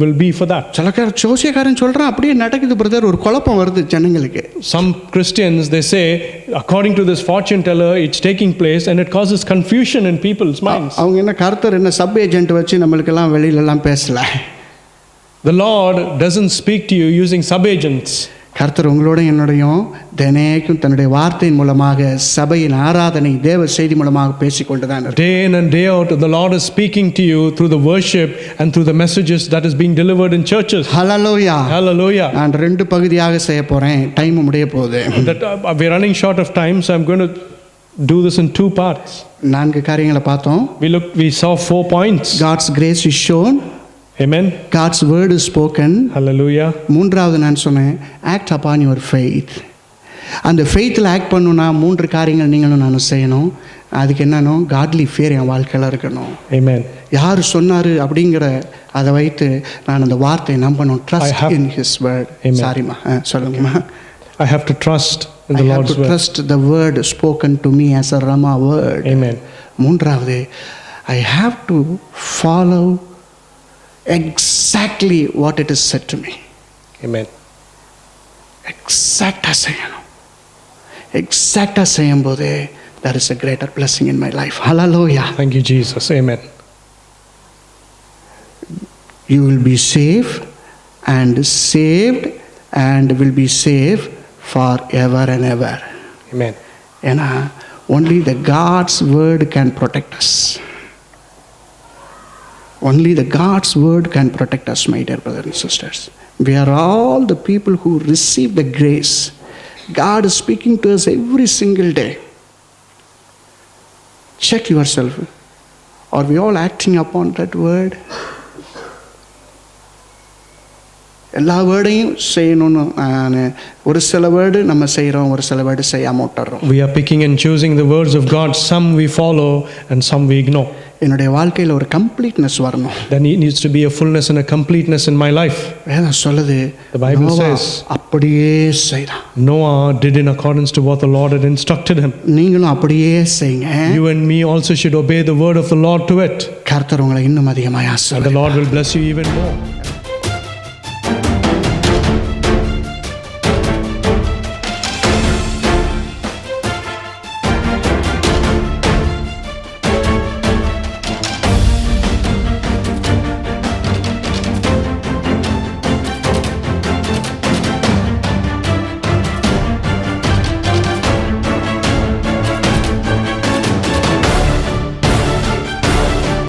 S2: will be for that.
S1: சில ஜோசியக்காரன் சொல்றான் அப்படியே நடக்குது பிரதர், ஒரு குழப்பம் வருது ஜனங்களுக்கு.
S2: Some Christians they say according to this fortune teller it's taking place and it causes confusion in people's minds.
S1: அவங்க என்ன கர்த்தர் என்ன சப் ஏஜென்ட் வச்சு நம்மளுக்கு எல்லாம் வெளியில எல்லாம் பேசல.
S2: The Lord doesn't speak to you using sub agents.
S1: கர்த்தர் உங்களோட என்னோடையும் தினைக்கும் தன்னுடைய வார்த்தையின் மூலமாக சபையின் ஆராதனை தேவ செய்தி மூலமாக பேசிக்கொண்டு தான்
S2: Day in and day out the Lord is speaking to you through the worship and through the messages that is being delivered in churches.
S1: Hallelujah.
S2: Hallelujah.
S1: நான் 2 பகுதியாக செய்ய போறேன், டைம் முடிய போகுது.
S2: We're running short of time, so I'm going to do this in 2 parts.
S1: 4 காரியங்களை பார்த்தோம்.
S2: We saw 4 points.
S1: God's grace is shown.
S2: Amen.
S1: God's word is spoken.
S2: Hallelujah.
S1: மூன்றாவது நான் சொன்னேன் act upon your faith. அந்த ஃபெய்த்தில் act பண்ணணும்னா 3 காரியங்கள் நீங்களும் நானும் செய்யணும். அதுக்கு என்னன்னா காட்லி ஃபியர் என் வாழ்க்கையில் இருக்கணும்.
S2: Amen.
S1: யார் சொன்னார் அப்படிங்கிற அதை வைத்து நான் அந்த வார்த்தையை நம்பணும். Trust in his word. சாரிம்மா, சொல்லுங்கம்மா.
S2: I have to trust in the Lord's word.
S1: Trust the word spoken to me as a Rama word.
S2: Amen.
S1: மூன்றாவது, I have to follow exactly what it is said to me.
S2: Amen.
S1: எக்ஸாக்டாக செய்யணும். எக்ஸாக்டாக செய்யும்போது there is a greater blessing in my life. Hallelujah.
S2: Thank you, Jesus. Amen.
S1: You will be safe and saved and will be safe forever and ever.
S2: Amen.
S1: ஏன்னா only the God's word can protect us. Only the God's word can protect us, my dear brothers and sisters. We are all the people who receive the grace. God is speaking to us every single day. Check yourself. Are we all acting upon that word? எல்லா வேர்டையும் செய்யணும்னு நான் ஒரு சில word நம்ம செய்கிறோம், ஒரு சில word செய்யாமல் விட்டுறோம்.
S2: We are picking and choosing the words of God. Some we follow and some we ignore.
S1: என்னுடைய வாழ்க்கையில் ஒரு கம்ப்ளீட்னஸ் வரணும்.
S2: There needs to be a fullness and a completeness in my life.
S1: வேதம் சொல்லுது,
S2: The Bible says
S1: அப்படியே செய்தான்.
S2: Noah did in accordance to what the Lord had instructed him.
S1: நீங்களும் அப்படியே செய்யுங்க.
S2: You and me also should obey the word of the Lord to it.
S1: கர்த்தர் உங்களை இன்னும் அதிகமாக
S2: And the
S1: ஆசீர்வதிப்பார்.
S2: Lord will bless you even more.